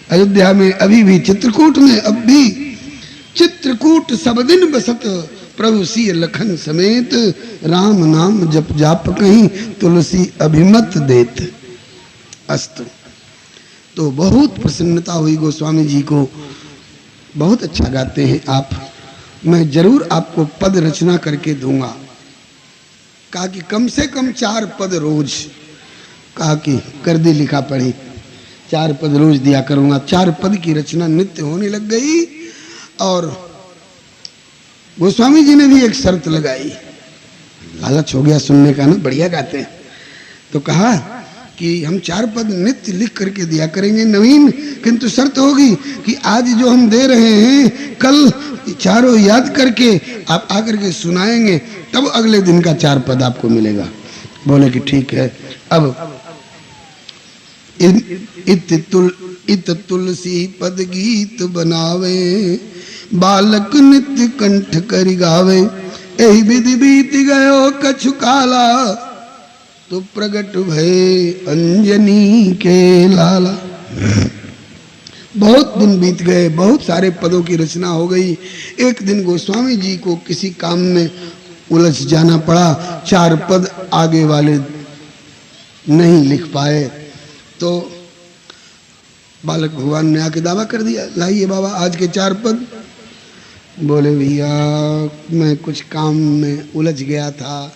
अयोध्या में अभी भी, चित्रकूट में अब भी, चित्रकूट सब दिन बसत प्रभु सिय लखन समेत, राम नाम जप जाप कहीं तुलसी अभिमत देत। अस्तु। तो बहुत प्रसन्नता हुई गोस्वामी जी को। बहुत अच्छा गाते हैं आप, मैं जरूर आपको पद रचना करके दूंगा। कहा कि कम से कम 4 पद रोज, कहा कि कर दी लिखा पढ़ी, 4 पद रोज दिया करूंगा। 4 पद की रचना नित्य होने लग गई। और गोस्वामी जी ने भी एक शर्त लगाई, लालच हो गया सुनने का ना, बढ़िया गाते हैं, तो कहा कि हम 4 पद नित्य लिख करके दिया करेंगे नवीन, किंतु शर्त होगी कि आज जो हम दे रहे हैं कल चारों याद करके आप आकर के सुनाएंगे, तब अगले दिन का 4 पद आपको मिलेगा। बोले कि ठीक है। अब इत तुलसी पद गीत बनावे, बालक नित्य कंठ करि गावे, एहि विधि बीत गयो कछु काला, तो प्रगट भय अंजनी के लाला। बहुत दिन बीत गए, बहुत सारे पदों की रचना हो गई। एक दिन गोस्वामी जी को किसी काम में उलझ जाना पड़ा, 4 पद आगे वाले नहीं लिख पाए। तो बालक भगवान ने आके दावा कर दिया, लाइए बाबा आज के 4 पद। बोले भैया मैं कुछ काम में उलझ गया था,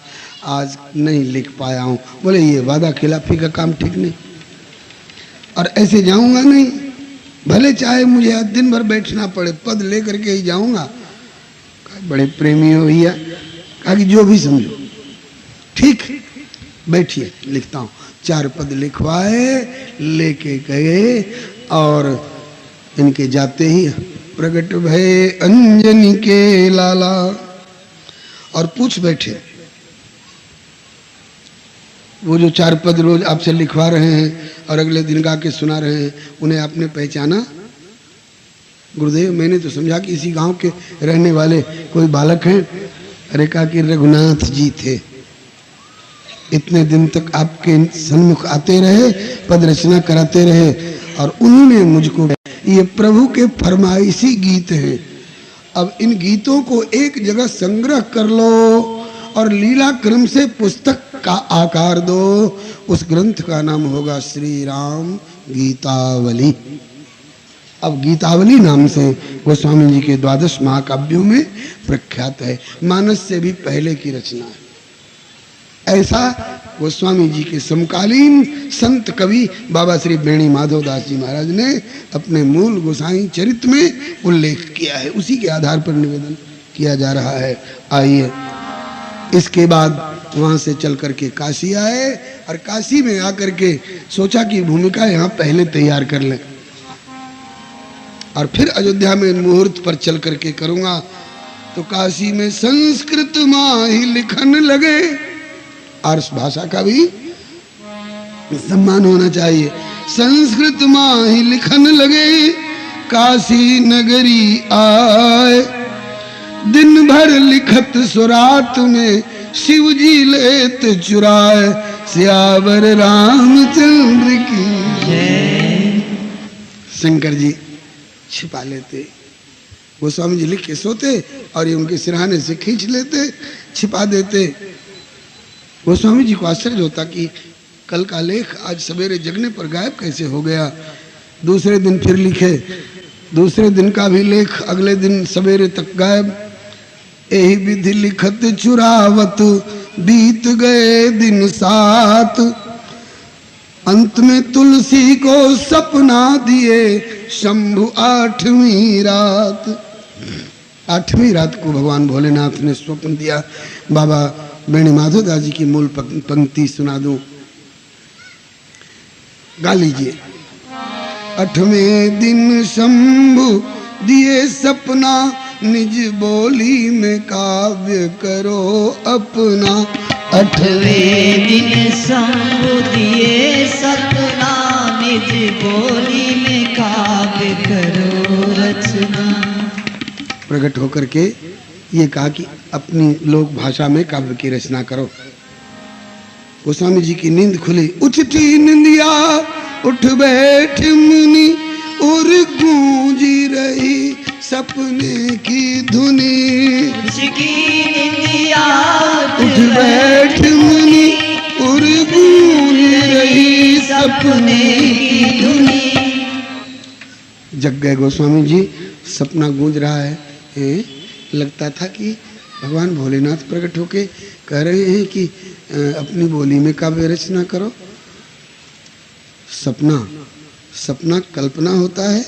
आज नहीं लिख पाया हूँ। बोले ये वादा खिलाफी का काम ठीक नहीं, और ऐसे जाऊंगा नहीं, भले चाहे मुझे आज दिन भर बैठना पड़े, पद लेकर के ही जाऊंगा। बड़े प्रेमी हो भैया। कहा कि जो भी समझो, ठीक बैठिए लिखता हूँ। 4 पद लिखवाए, लेके गए, और इनके जाते ही प्रगट भय अंजनी के लाला, और पूछ बैठे। वो जो 4 पद रोज आपसे लिखवा रहे हैं और अगले दिन गा के सुना रहे हैं, उन्हें आपने पहचाना? गुरुदेव मैंने तो समझा कि इसी गांव के रहने वाले कोई बालक हैं। अरे कहा कि रघुनाथ जी थे, इतने दिन तक आपके सन्मुख आते रहे, पद रचना कराते रहे, और उन्होंने मुझको, ये प्रभु के फरमाइशी गीत हैं, अब इन गीतों को एक जगह संग्रह कर लो और लीला क्रम से पुस्तक का आकार दो। उस ग्रंथ का नाम होगा श्री राम गीतावली। अब गीतावली नाम से गोस्वामी जी के 12 महाकाव्यों में प्रख्यात है। मानस से भी पहले की रचना है। ऐसा गोस्वामी जी के समकालीन संत कवि बाबा श्री बेणी माधव दास जी महाराज ने अपने मूल गोसाई चरित्र में उल्लेख किया है। उसी के आधार पर निवेदन किया जा रहा है। आइए, इसके बाद वहां से चल करके काशी आए, और काशी में आकर के सोचा कि भूमिका यहाँ पहले तैयार कर लें, और फिर अयोध्या में मुहूर्त पर चल करके करूंगा। तो काशी में संस्कृत माँ ही लिखन लगे, और उस भाषा का भी सम्मान होना चाहिए। संस्कृत माँ ही लिखन लगे, काशी नगरी आए, दिन भर लिखत सुरात में शिव जी लेत चुराए, सियावर रामचंद्र की जय। शंकर जी छिपा लेते, गोस्वामी जी लिख के सोते और ये उनके सिरहाने से खींच लेते, छिपा देते। गोस्वामी जी को आश्चर्य होता कि कल का लेख आज सवेरे जगने पर गायब कैसे हो गया। दूसरे दिन फिर लिखे, दूसरे दिन का भी लेख अगले दिन सवेरे तक गायब। यही विधि लिखत चुरावत बीत गए दिन 7। अंत में तुलसी को सपना दिए शंभु 8वीं रात। 8वीं रात को भगवान भोलेनाथ ने स्वप्न दिया। बाबा बेणी माधवदास जी की मूल पंक्ति सुना दूं, गा लीजिए। 8वें दिन शंभु दिए सपना, निज बोली में काव्य करो अपना। 8वें दिन शंभु दिए सपना, निज बोली में काव्य करो रचना। प्रकट होकर के ये कहा कि अपनी लोक भाषा में काव्य की रचना करो। गोस्वामी जी की नींद खुली, उठती निंदिया उठ बैठ मुनि, और गूंजी रही सपने की धुनी। उठ बैठ मुनि और गूंज रही सपने की धुनी। जग गए गोस्वामी जी, सपना गूंज रहा है। लगता था कि भगवान भोलेनाथ प्रकट होके कह रहे हैं कि अपनी बोली में काव्य रचना करो। सपना कल्पना होता है,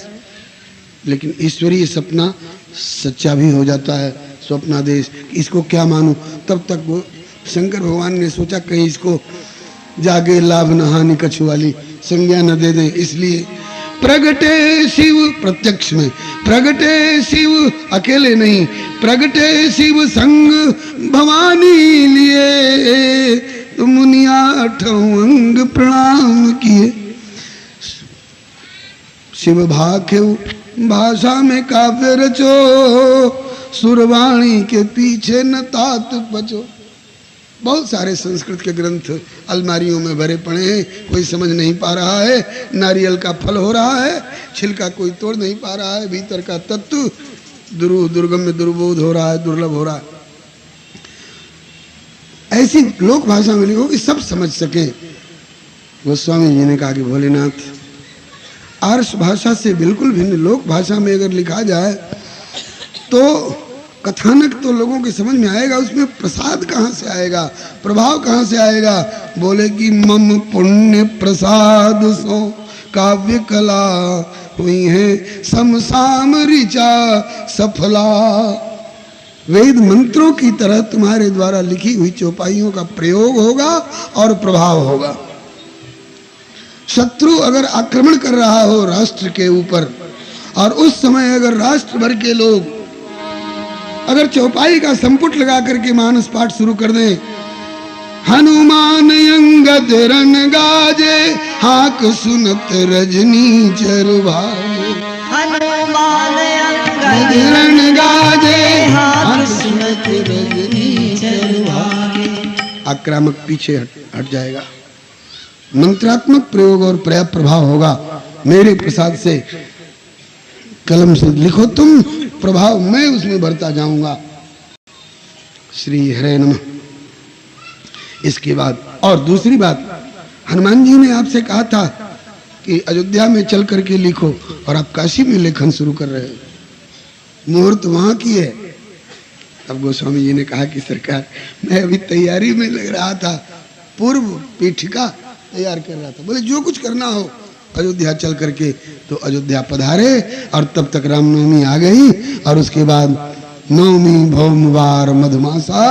लेकिन ईश्वरीय सपना सच्चा भी हो जाता है। स्वप्नादेश, इसको क्या मानूं? तब तक वो शंकर भगवान ने सोचा कहीं इसको जागे लाभ न हानि कछु वाली संज्ञा न दे दें, इसलिए प्रगटे शिव, प्रत्यक्ष में प्रगटे शिव, अकेले नहीं, प्रगटे शिव संग भवानी लिए, तो मुनिया 8 अंग प्रणाम किए। शिव भाखे भाषा में काव्य रचो, सुरवाणी के पीछे न तात बचो। बहुत सारे संस्कृत के ग्रंथ अलमारियों में भरे पड़े हैं, कोई समझ नहीं पा रहा है। नारियल का फल हो रहा है, छिलका कोई तोड़ नहीं पा रहा है, भीतर का तत्व दुर्गम में दुर्बोध हो रहा है, दुर्लभ हो रहा है। ऐसी लोक भाषा में लिखो कि सब समझ सके। गोस्वामी जी ने कहा कि भोलेनाथ, आर्ष भाषा से बिल्कुल भिन्न लोक भाषा में अगर लिखा जाए तो कथानक तो लोगों के समझ में आएगा, उसमें प्रसाद कहाँ से आएगा, प्रभाव कहाँ से आएगा? बोले कि मम पुण्य प्रसाद सो काव्य कला हुई है समसाम ऋचा सफला। वेद मंत्रों की तरह तुम्हारे द्वारा लिखी हुई चौपाइयों का प्रयोग होगा और प्रभाव होगा। शत्रु अगर आक्रमण कर रहा हो राष्ट्र के ऊपर, और उस समय अगर राष्ट्र भर के लोग अगर चौपाई का संपुट लगा करके मानस पाठ शुरू कर दें, हनुमान अंगद रन गाजे, हाक सुनत रजनी चरवाजे। हनुमान अंगद रन गाजे, हाक सुनत रजनी चरवाजे। आक्रामक पीछे हट जाएगा। मंत्रात्मक प्रयोग और पर्याप्त प्रभाव होगा। मेरे प्रसाद से कलम से लिखो तुम, प्रभाव मैं उसमें बढ़ता जाऊंगा। श्री हरे नमः। इसके बाद और दूसरी बात, हनुमान जी ने आपसे कहा था कि अयोध्या में चल करके लिखो, और आप काशी में लेखन शुरू कर रहे हो। मुहूर्त वहां की है। तब गोस्वामी जी ने कहा कि सरकार, मैं अभी तैयारी में लग रहा था, पूर्व पीठिका तैयार कर रहा था। बोले जो कुछ करना हो अयोध्या चल करके। तो अयोध्या पधारे, और तब तक रामनवमी आ गई, और उसके बाद नवमी भौमवार मधुमासा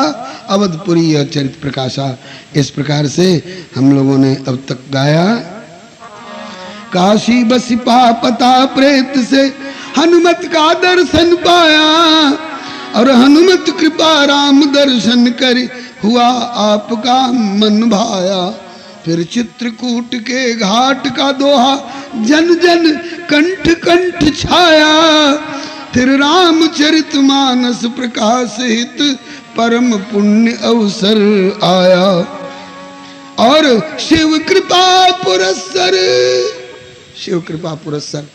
अवधपुरी चरित प्रकाशा। इस प्रकार से हम लोगों ने अब तक गाया। काशी बसिपा पता प्रेत से हनुमत का दर्शन पाया, और हनुमत कृपा राम दर्शन कर हुआ आपका मन भाया। फिर चित्रकूट के घाट का दोहा जन जन कंठ कंठ छाया। फिर रामचरित मानस प्रकाशित परम पुण्य अवसर आया। और शिव कृपा पुरस्सर, शिव कृपा पुरस्सर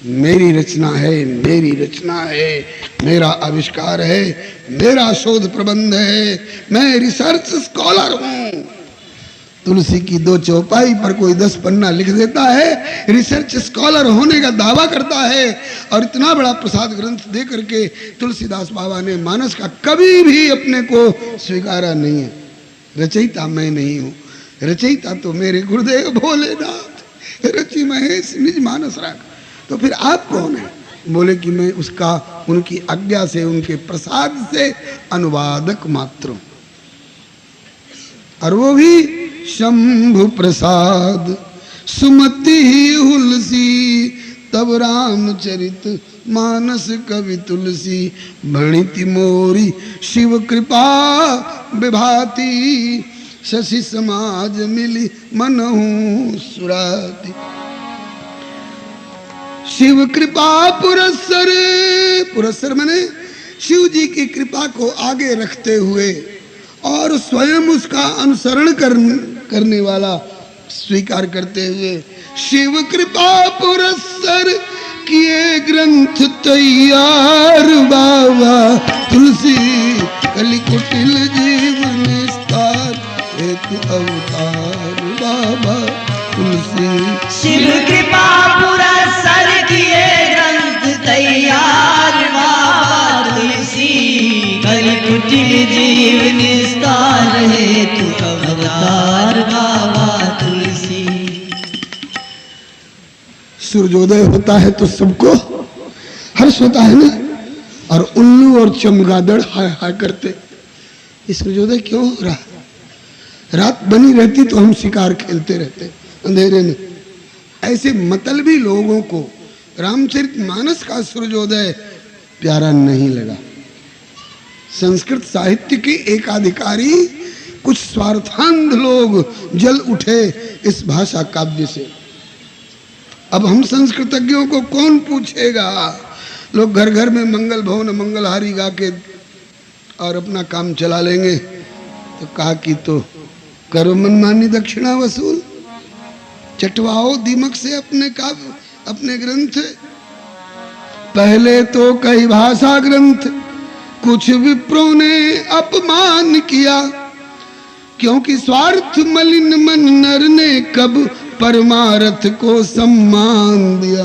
मेरी रचना है, मेरी रचना है, मेरा आविष्कार है, मेरा शोध प्रबंध है, मैं रिसर्च स्कॉलर हूं। तुलसी की 2 चौपाई पर कोई 10 पन्ना लिख देता है, रिसर्च स्कॉलर होने का दावा करता है, और इतना बड़ा प्रसाद ग्रंथ दे करके तुलसीदास बाबा ने मानस का कभी भी अपने को स्वीकारा नहीं है। रचयिता मैं नहीं हूं, रचयिता तो मेरे गुरुदेव भोलेनाथ, रचि महेश निज मानस राख। तो फिर आप कौन है? बोले कि मैं उसका उनकी आज्ञा से, उनके प्रसाद से अनुवादक मात्र हूं, और वो भी शंभु प्रसाद सुमति हुलसी, तब रामचरित मानस कवि तुलसी, भणिति मोरी शिव कृपा विभाति, शशि समाज मिली मनहु सुराति। शिव कृपा पुरस्सर, पुरस्सर माने शिव जी की कृपा को आगे रखते हुए और स्वयं उसका अनुसरण करने वाला स्वीकार करते हुए, शिव कृपा पुरस्सर किए ग्रंथ तैयार बाबा तुलसी, कलि कुटिल जीव निस्तार हेतु अवतार बाबा तुलसी। शिव कृपा पुरस्सर किए ग्रंथ तैयार बाबा तुलसी, कलि कुटिल जीव निस्तार हेतु अवतार बाबा तुलसी। सूर्योदय होता है तो सबको हर्ष होता है ना, और उल्लू और चमगादड़ हाय हाय करते, ये सूर्योदय क्यों हो रहा है? रात बनी रहती तो हम शिकार खेलते रहते अंधेरे में। ऐसे मतलबी लोगों को रामचरितमानस का सूर्योदय प्यारा नहीं लगा। संस्कृत साहित्य के एकाधिकारी कुछ स्वार्थांध लोग जल उठे इस भाषा काव्य से। अब हम संस्कृतज्ञों को कौन पूछेगा? लोग घर घर में मंगल भवन मंगलहारी गा के और अपना काम चला लेंगे। तो कहा कि तो करो मनमानी दक्षिणा वसूल, चटवाओ दीमक से अपने काव्य अपने ग्रंथ। पहले तो कई भाषा ग्रंथ कुछ विप्रों ने अपमान किया, क्योंकि स्वार्थ मलिन मन नर ने कब परमार्थ को सम्मान दिया।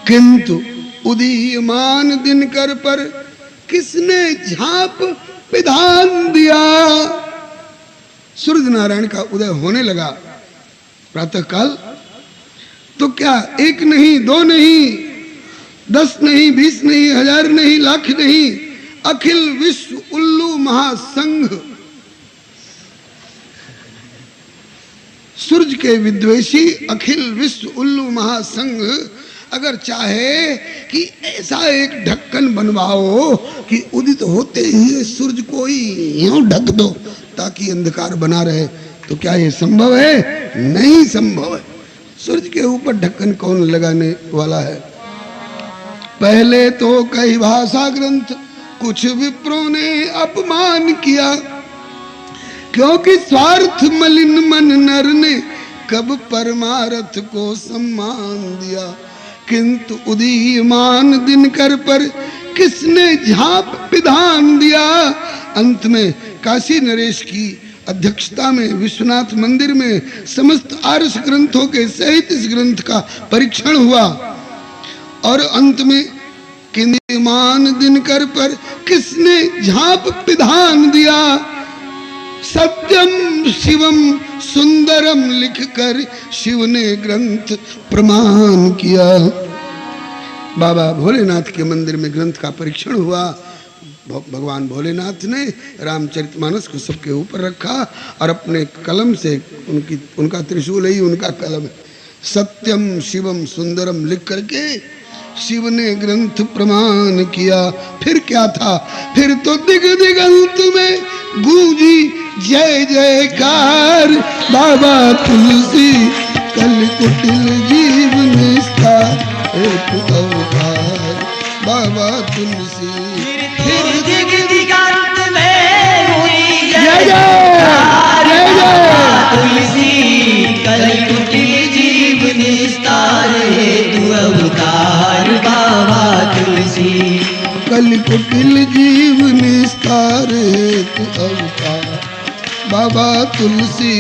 किंतु उदीयमान दिनकर पर किसने झांप विधान दिया। सूर्य नारायण का उदय होने लगा प्रातः काल, तो क्या एक नहीं, दो नहीं, 10 नहीं, 20 नहीं, 1000 नहीं, लाख नहीं, अखिल विश्व उल्लू महासंघ, सूर्य के विद्वेषी अखिल विश्व उल्लू महासंघ अगर चाहे कि ऐसा एक ढक्कन बनवाओ कि उदित होते ही सूर्य को यूं ढक दो ताकि अंधकार बना रहे, तो क्या ये संभव है? नहीं संभव है। सूर्य के ऊपर ढक्कन कौन लगाने वाला है? पहले तो कई भाषा ग्रंथ कुछ विप्रों ने अपमान किया, क्योंकि स्वार्थ मलिन मन नर ने कब परमार्थ को सम्मान दिया। किंतु उदीयमान दिनकर पर किसने झांप विधान दिया। अंत में काशी नरेश की अध्यक्षता में विश्वनाथ मंदिर में समस्त आर्ष ग्रंथों के सहित इस ग्रंथ का परीक्षण हुआ, और अंत में किंदीयमान दिनकर पर किसने झांप विधान दिया। सत्यम शिवम सुंदरम लिखकर शिव ने ग्रंथ प्रमाण किया। बाबा भोलेनाथ के मंदिर में ग्रंथ का परीक्षण हुआ। भगवान भोलेनाथ ने रामचरितमानस को सबके ऊपर रखा और अपने कलम से उनका त्रिशूल ही उनका कलम है। सत्यम शिवम सुंदरम लिख करके शिव ने ग्रंथ प्रमाण किया। फिर क्या था? फिर तो दिग दिगंत में गूंजी जय जयकार बाबा तुलसी, कल कुटिल जीव निस्तार हेतु अवतार बाबा तुलसी। फिर दिग दिगंत में गूंजी जय जय जयकार कुटिल जीव निस्तार हेतु अवतार बाबा तुलसी।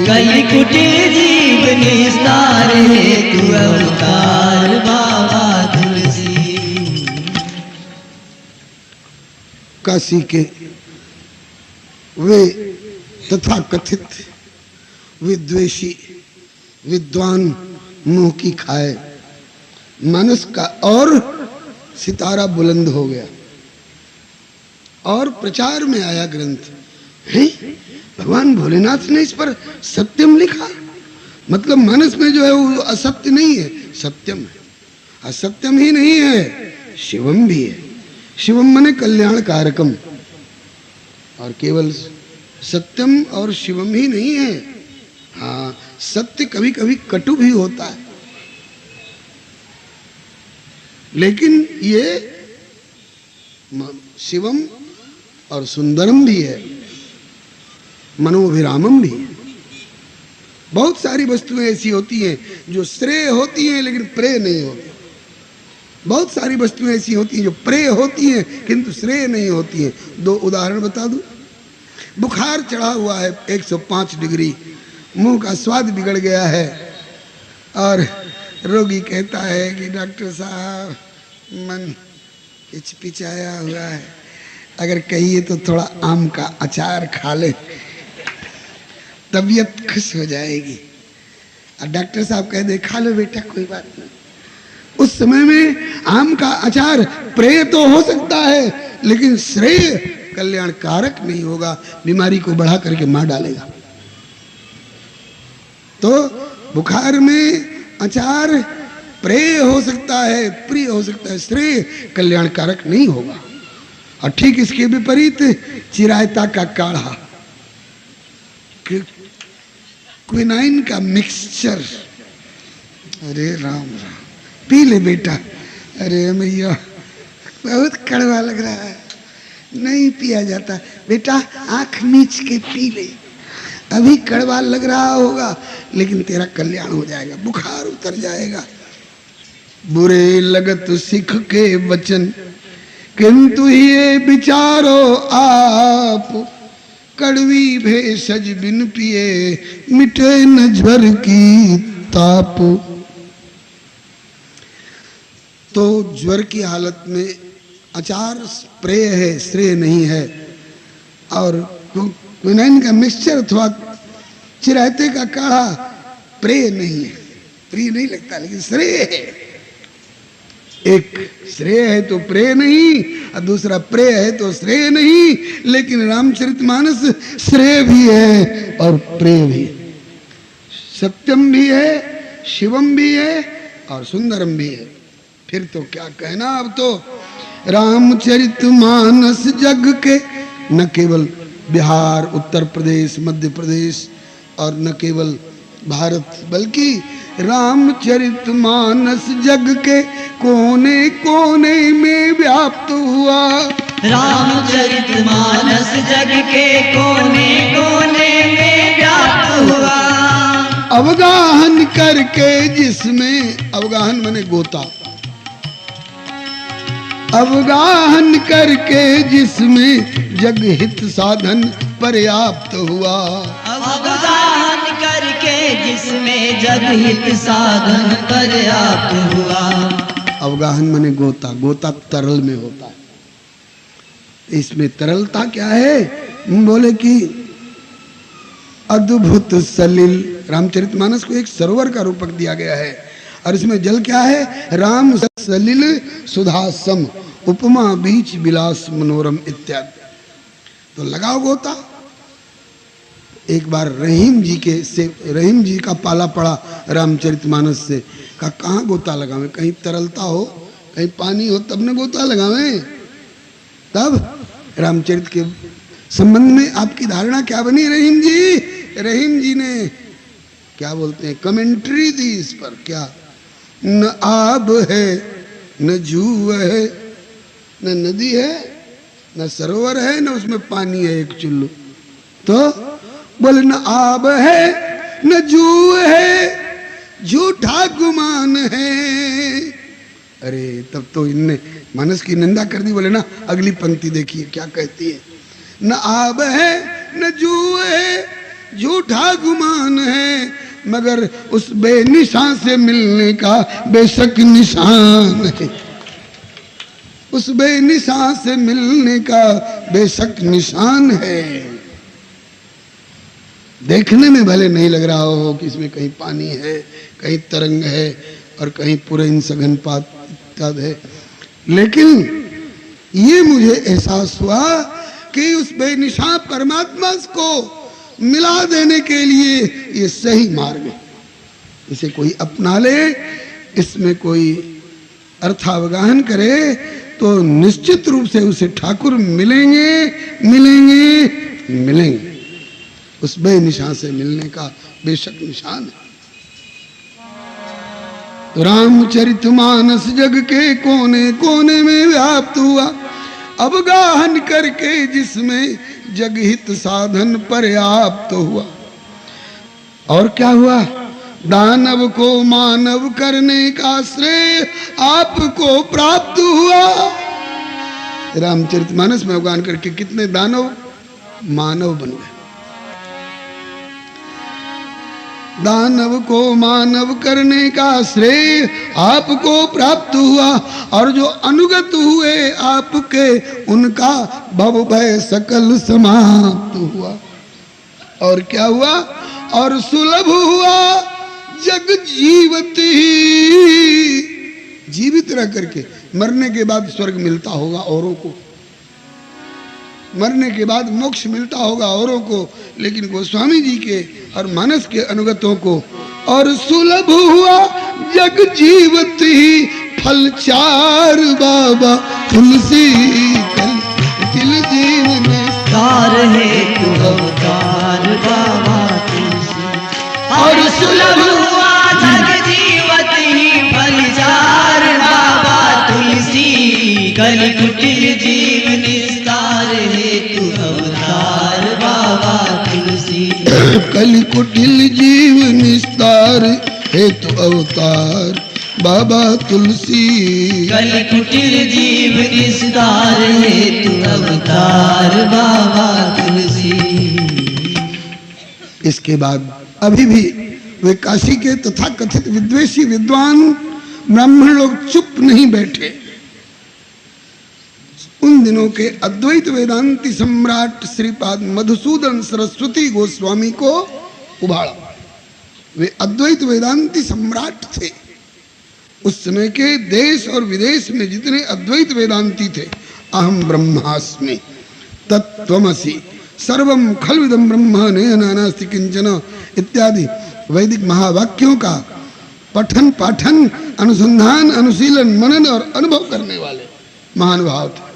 कली कुटिल जीव निस्तार हेतु अवतार बाबा तुलसी। काशी के वे तथा कथित विद्वेषी विद्वान मुंह की खाए मानस का और सितारा बुलंद हो गया और प्रचार में आया ग्रंथ है। भगवान भोलेनाथ ने इस पर सत्यम लिखा, मतलब मानस में जो है वो असत्य नहीं है, सत्यम है। असत्यम ही नहीं है, शिवम भी है। शिवम माने कल्याण कारकम, और केवल सत्यम और शिवम ही नहीं है। हाँ, सत्य कभी कभी कटु भी होता है, लेकिन ये शिवम और सुंदरम भी है, मनोभिरामम भी है। बहुत सारी वस्तुएं ऐसी होती हैं जो श्रेय होती हैं लेकिन प्रेय नहीं होती। बहुत सारी वस्तुएं ऐसी होती हैं जो प्रेय होती हैं किंतु श्रेय नहीं होती हैं। दो उदाहरण बता दूं। बुखार चढ़ा हुआ है 105 डिग्री, मुंह का स्वाद बिगड़ गया है और रोगी कहता है कि डॉक्टर साहब मन हिचपिचाया हुआ है, अगर कहिए तो थोड़ा आम का अचार खा ले, तबीयत खुश हो जाएगी। और डॉक्टर साहब कह दे खा लो बेटा कोई बात नहीं। उस समय में आम का अचार प्रेय तो हो सकता है लेकिन श्रेय कल्याण कारक नहीं होगा, बीमारी को बढ़ा करके मार डालेगा। तो बुखार में अचार प्रेय हो सकता है, प्रिय हो सकता है, श्रेय कल्याण कारक नहीं होगा। और ठीक इसके विपरीत चिरायता का काढ़ा, क्विनाइन का मिक्सचर, अरे राम राम, पी ले बेटा। अरे मैया बहुत कड़वा लग रहा है, नहीं पिया जाता बेटा, आंख मीच के पी ले, अभी कड़वा लग रहा होगा लेकिन तेरा कल्याण हो जाएगा, बुखार उतर जाएगा। बुरे लगत सिख के वचन किंतु ये विचारो आप, कड़वी भेषज बिन पिए मिटे न ज्वर की ताप। तो ज्वर की हालत में अचार प्रेय है, श्रेय नहीं है। और क्विनाइन का मिक्सचर अथवा चिरायते का काढ़ा प्रेय नहीं है, प्रिय नहीं लगता लेकिन श्रेय है। एक श्रेय है तो प्रेय नहीं और दूसरा प्रेय है तो श्रेय नहीं, लेकिन रामचरितमानस श्रेय भी है और प्रेय भी है, सत्यम भी है, शिवम भी है और सुंदरम भी है। फिर तो क्या कहना। अब तो रामचरितमानस जग के न केवल बिहार, उत्तर प्रदेश, मध्य प्रदेश और न केवल भारत बल्कि रामचरितमानस जग के कोने कोने में व्याप्त हुआ। रामचरितमानस जग के कोने कोने में व्याप्त हुआ। अवगाहन करके जिसमें, अवगाहन माने गोता, अवगाहन करके जिसमें जग हित साधन पर्याप्त हुआ। अवगाहन करके जिसमें जग हित साधन पर्याप्त हुआ। अवगाहन माने गोता, गोता तरल में होता है। इसमें तरलता क्या है? बोले कि अद्भुत सलिल, रामचरितमानस को एक सरोवर का रूपक दिया गया है और इसमें जल क्या है? राम सलिल सुधासम उपमा बीच विलास मनोरम इत्यादि। तो लगाओ गोता। एक बार रहीम जी का पाला पड़ा रामचरितमानस से, कहा कहाँ गोता लगावे, कहीं तरलता हो, कहीं पानी हो तब न गोता लगावे। तब रामचरित के संबंध में आपकी धारणा क्या बनी? रहीम जी ने क्या बोलते हैं, कमेंट्री दी इस पर। क्या? न आब है न जू है, न नदी है न सरोवर है, न उसमें पानी है एक चुल्लू। तो बोले न आब है न जू है, झूठा गुमान है। अरे तब तो इनने मानस की निंदा कर दी। बोले ना अगली पंक्ति देखिए क्या कहती है, न आब है न जू है झूठा गुमान है, मगर उस बेनिशान से मिलने का बेशक निशान है। उस बेनिशान से मिलने का बेशक निशान है। देखने में भले नहीं लग रहा हो कि इसमें कहीं पानी है, कहीं तरंग है और कहीं पूरे सघन पात है, लेकिन ये मुझे एहसास हुआ कि उस बेनिशान परमात्मा को मिला देने के लिए ये सही मार्ग है। इसे कोई अपना ले, इसमें कोई अर्थावगाहन करे तो निश्चित रूप से उसे ठाकुर मिलेंगे मिलेंगे मिलेंगे। उस बेनिशान से मिलने का बेशक निशान है। तो रामचरितमानस जग के कोने कोने में व्याप्त हुआ, अब गाहन करके जिसमें जगहित साधन पर्याप्त हुआ। और क्या हुआ, दानव को मानव करने का श्रेय आपको प्राप्त हुआ। रामचरितमानस में गान करके कितने दानव मानव बन गए। दानव को मानव करने का श्रेय आपको प्राप्त हुआ, और जो अनुगत हुए आपके उनका भव भय सकल समाप्त हुआ। और क्या हुआ, और सुलभ हुआ जग जीवत ही। जीवित रह करके मरने के बाद स्वर्ग मिलता होगा औरों को, मरने के बाद मोक्ष मिलता होगा औरों को, लेकिन गोस्वामी जी के और मानस के अनुगतों को। और सुलभ हुआ जग जीवत ही फल चार बाबा तुलसी दिल जीवन तार है तू अवतार बाबा तुलसी। और सुलभ हुआ जग जीवत ही फल चार बाबा तुलसी। कल कुटिल जीव निस्तार है तू अवतार बाबा तुलसी। कल कुटिल जीव निस्तार है तू अवतार बाबा तुलसी। कल कुटिल जीव निस्तार है तू अवतार बाबा तुलसी। इसके बाद अभी भी वे काशी के तथाकथित विद्वेषी विद्वान ब्राह्मण लोग चुप नहीं बैठे। उन दिनों के अद्वैत वेदांती सम्राट श्रीपाद मधुसूदन सरस्वती गोस्वामी को उभाड़ा। वे अद्वैत वेदांती सम्राट थे। उस समय के देश और विदेश में जितने अद्वैत वेदांती थे, अहम ब्रह्मास्मि तत्त्वमसि सर्वम खल्विदम ब्रह्म नेह नास्ति किंचन इत्यादि वैदिक महावाक्यों का पठन पाठन अनुसंधान अनुशीलन मनन और अनुभव करने वाले महानुभाव थे।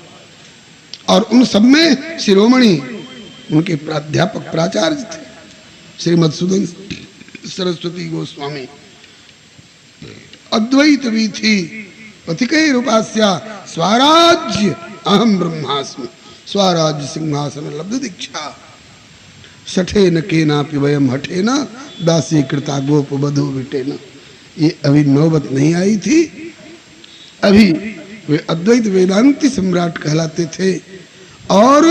और उन सब में शिरोमणि उनके प्राध्यापक प्राचार्य थे श्री मधुसूदन सरस्वती गोस्वामी। अद्वैत भी थी पथिकै रूपास्या स्वराज्य अहम ब्रह्मास्मि स्वराज्य सिंहासन लब्ध दीक्षा सठे न केनापि वयम हठे न दासी कृता गोप बधु विटे न। ये अभी नौबत नहीं आई थी, अभी वे अद्वैत वेदांती सम्राट कहलाते थे। और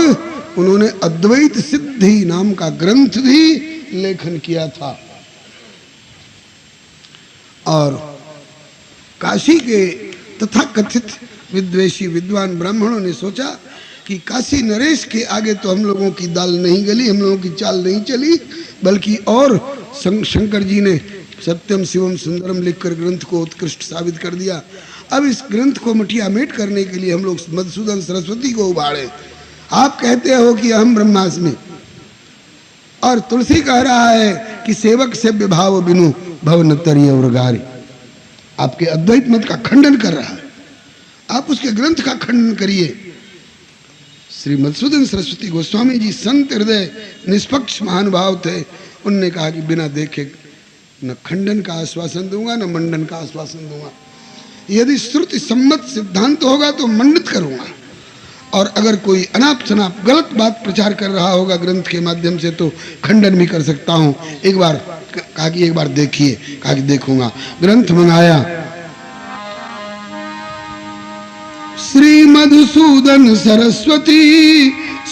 उन्होंने अद्वैत सिद्धि नाम का ग्रंथ भी लेखन किया था। और काशी के तथाकथित विद्वेषी विद्वान ब्राह्मणों ने सोचा कि काशी नरेश के आगे तो हम लोगों की दाल नहीं गली, हम लोगों की चाल नहीं चली, बल्कि और शंकर जी ने सत्यम शिवम सुंदरम लिखकर ग्रंथ को उत्कृष्ट साबित कर दिया। अब इस ग्रंथ को मटिया मेट करने के लिए हम लोग मधुसूदन सरस्वती को उभाड़े। आप कहते हो कि अहम ब्रह्मास्मि, और तुलसी कह रहा है कि सेवक सेव्य भाव बिनु भवन तरिय और गारी। आपके अद्वैत मत का खंडन कर रहा है, आप उसके ग्रंथ का खंडन करिए। श्री मधुसूदन सरस्वती गोस्वामी जी संत हृदय निष्पक्ष महानुभाव थे। उनने कहा कि बिना देखे न खंडन का आश्वासन दूंगा न मंडन का आश्वासन दूंगा। यदि श्रुति सम्मत सिद्धांत होगा तो मंडित करूंगा, और अगर कोई अनाप शनाप गलत बात प्रचार कर रहा होगा ग्रंथ के माध्यम से तो खंडन भी कर सकता हूं। एक बार कहा कि एक बार देखिए, कहा कि देखूंगा। ग्रंथ मंगाया, मधुसूदन सरस्वती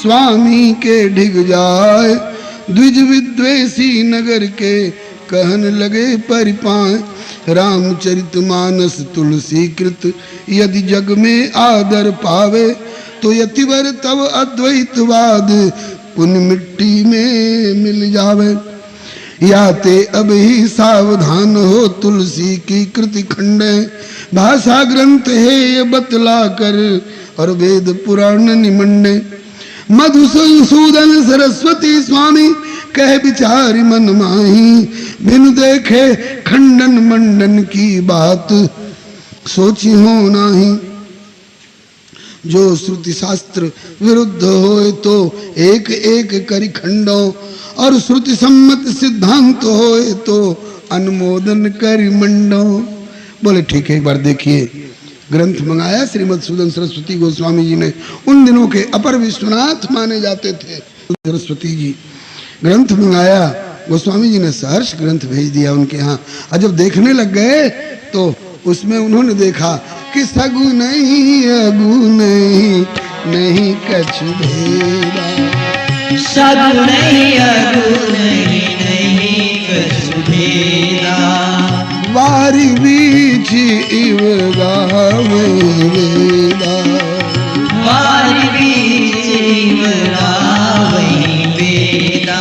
स्वामी के ढिग जाए, द्विज विद्वेषी नगर के कहन लगे परिपाय। रामचरितमानस तुलसी कृत यदि जग में आदर पावे, तो यतिवर तब अद्वैतवाद पुन मिट्टी में मिल जावे। या ते अब ही सावधान हो तुलसी की कृति खंडे, भाषा ग्रंथ है ये बतला कर और वेद पुराण निमंडे। मधुसूदन सरस्वती स्वामी कह विचारी मन माही, बिन देखे खंडन मंडन की बात सोची हो नाही। जो श्रुति शास्त्र विरुद्ध होए तो एक एक करी खंडो, और श्रुति सम्मत सिद्धांत होए तो अनुमोदन करी मंडो। बोले ठीक है, एक बार देखिए। ग्रंथ मंगाया श्रीमद सूदन सरस्वती गोस्वामी जी ने। उन दिनों के अपर विश्वनाथ माने जाते थे सरस्वती जी। ग्रंथ मंगाया, गोस्वामी जी ने सहर्ष ग्रंथ भेज दिया उनके यहाँ। और जब देखने लग गए तो उसमें उन्होंने देखा कि सगु नहीं अगु नहीं, नहीं कछु भेदा। सगु नहीं अगु नहीं, नहीं कछु भेदा। वारी बीच इव गावे वेदा, वारी बीच इव गावे वेदा।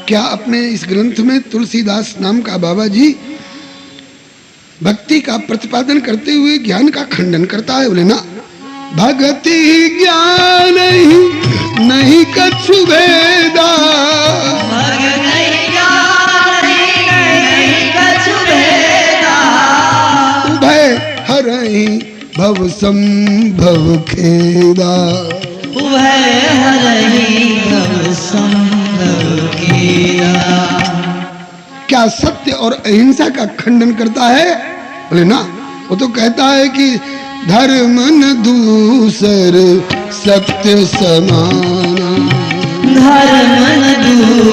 क्या अपने इस ग्रंथ में तुलसीदास नाम का बाबा जी भक्ति का प्रतिपादन करते हुए ज्ञान का खंडन करता है? बोले ना, भक्ति ज्ञान नहीं, नहीं कछु भेदा। उभय हरहि भव संभव खेदा। उभय हरहि भव संभव खेदा। क्या सत्य और अहिंसा का खंडन करता है? बोले ना, वो तो कहता है कि धर्म न दूसर सत्य समाना। धर्म न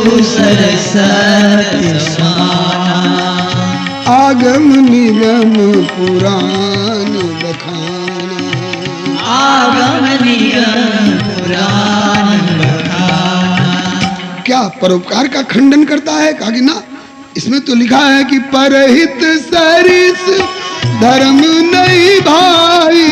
दूसर सत्य समाना। आगम निगम पुराण बखाना। आगम निगम पुराण बखाना। क्या परोपकार का खंडन करता है? कहा कि ना, इसमें तो लिखा है कि परहित सरिस धर्म नहीं भाई।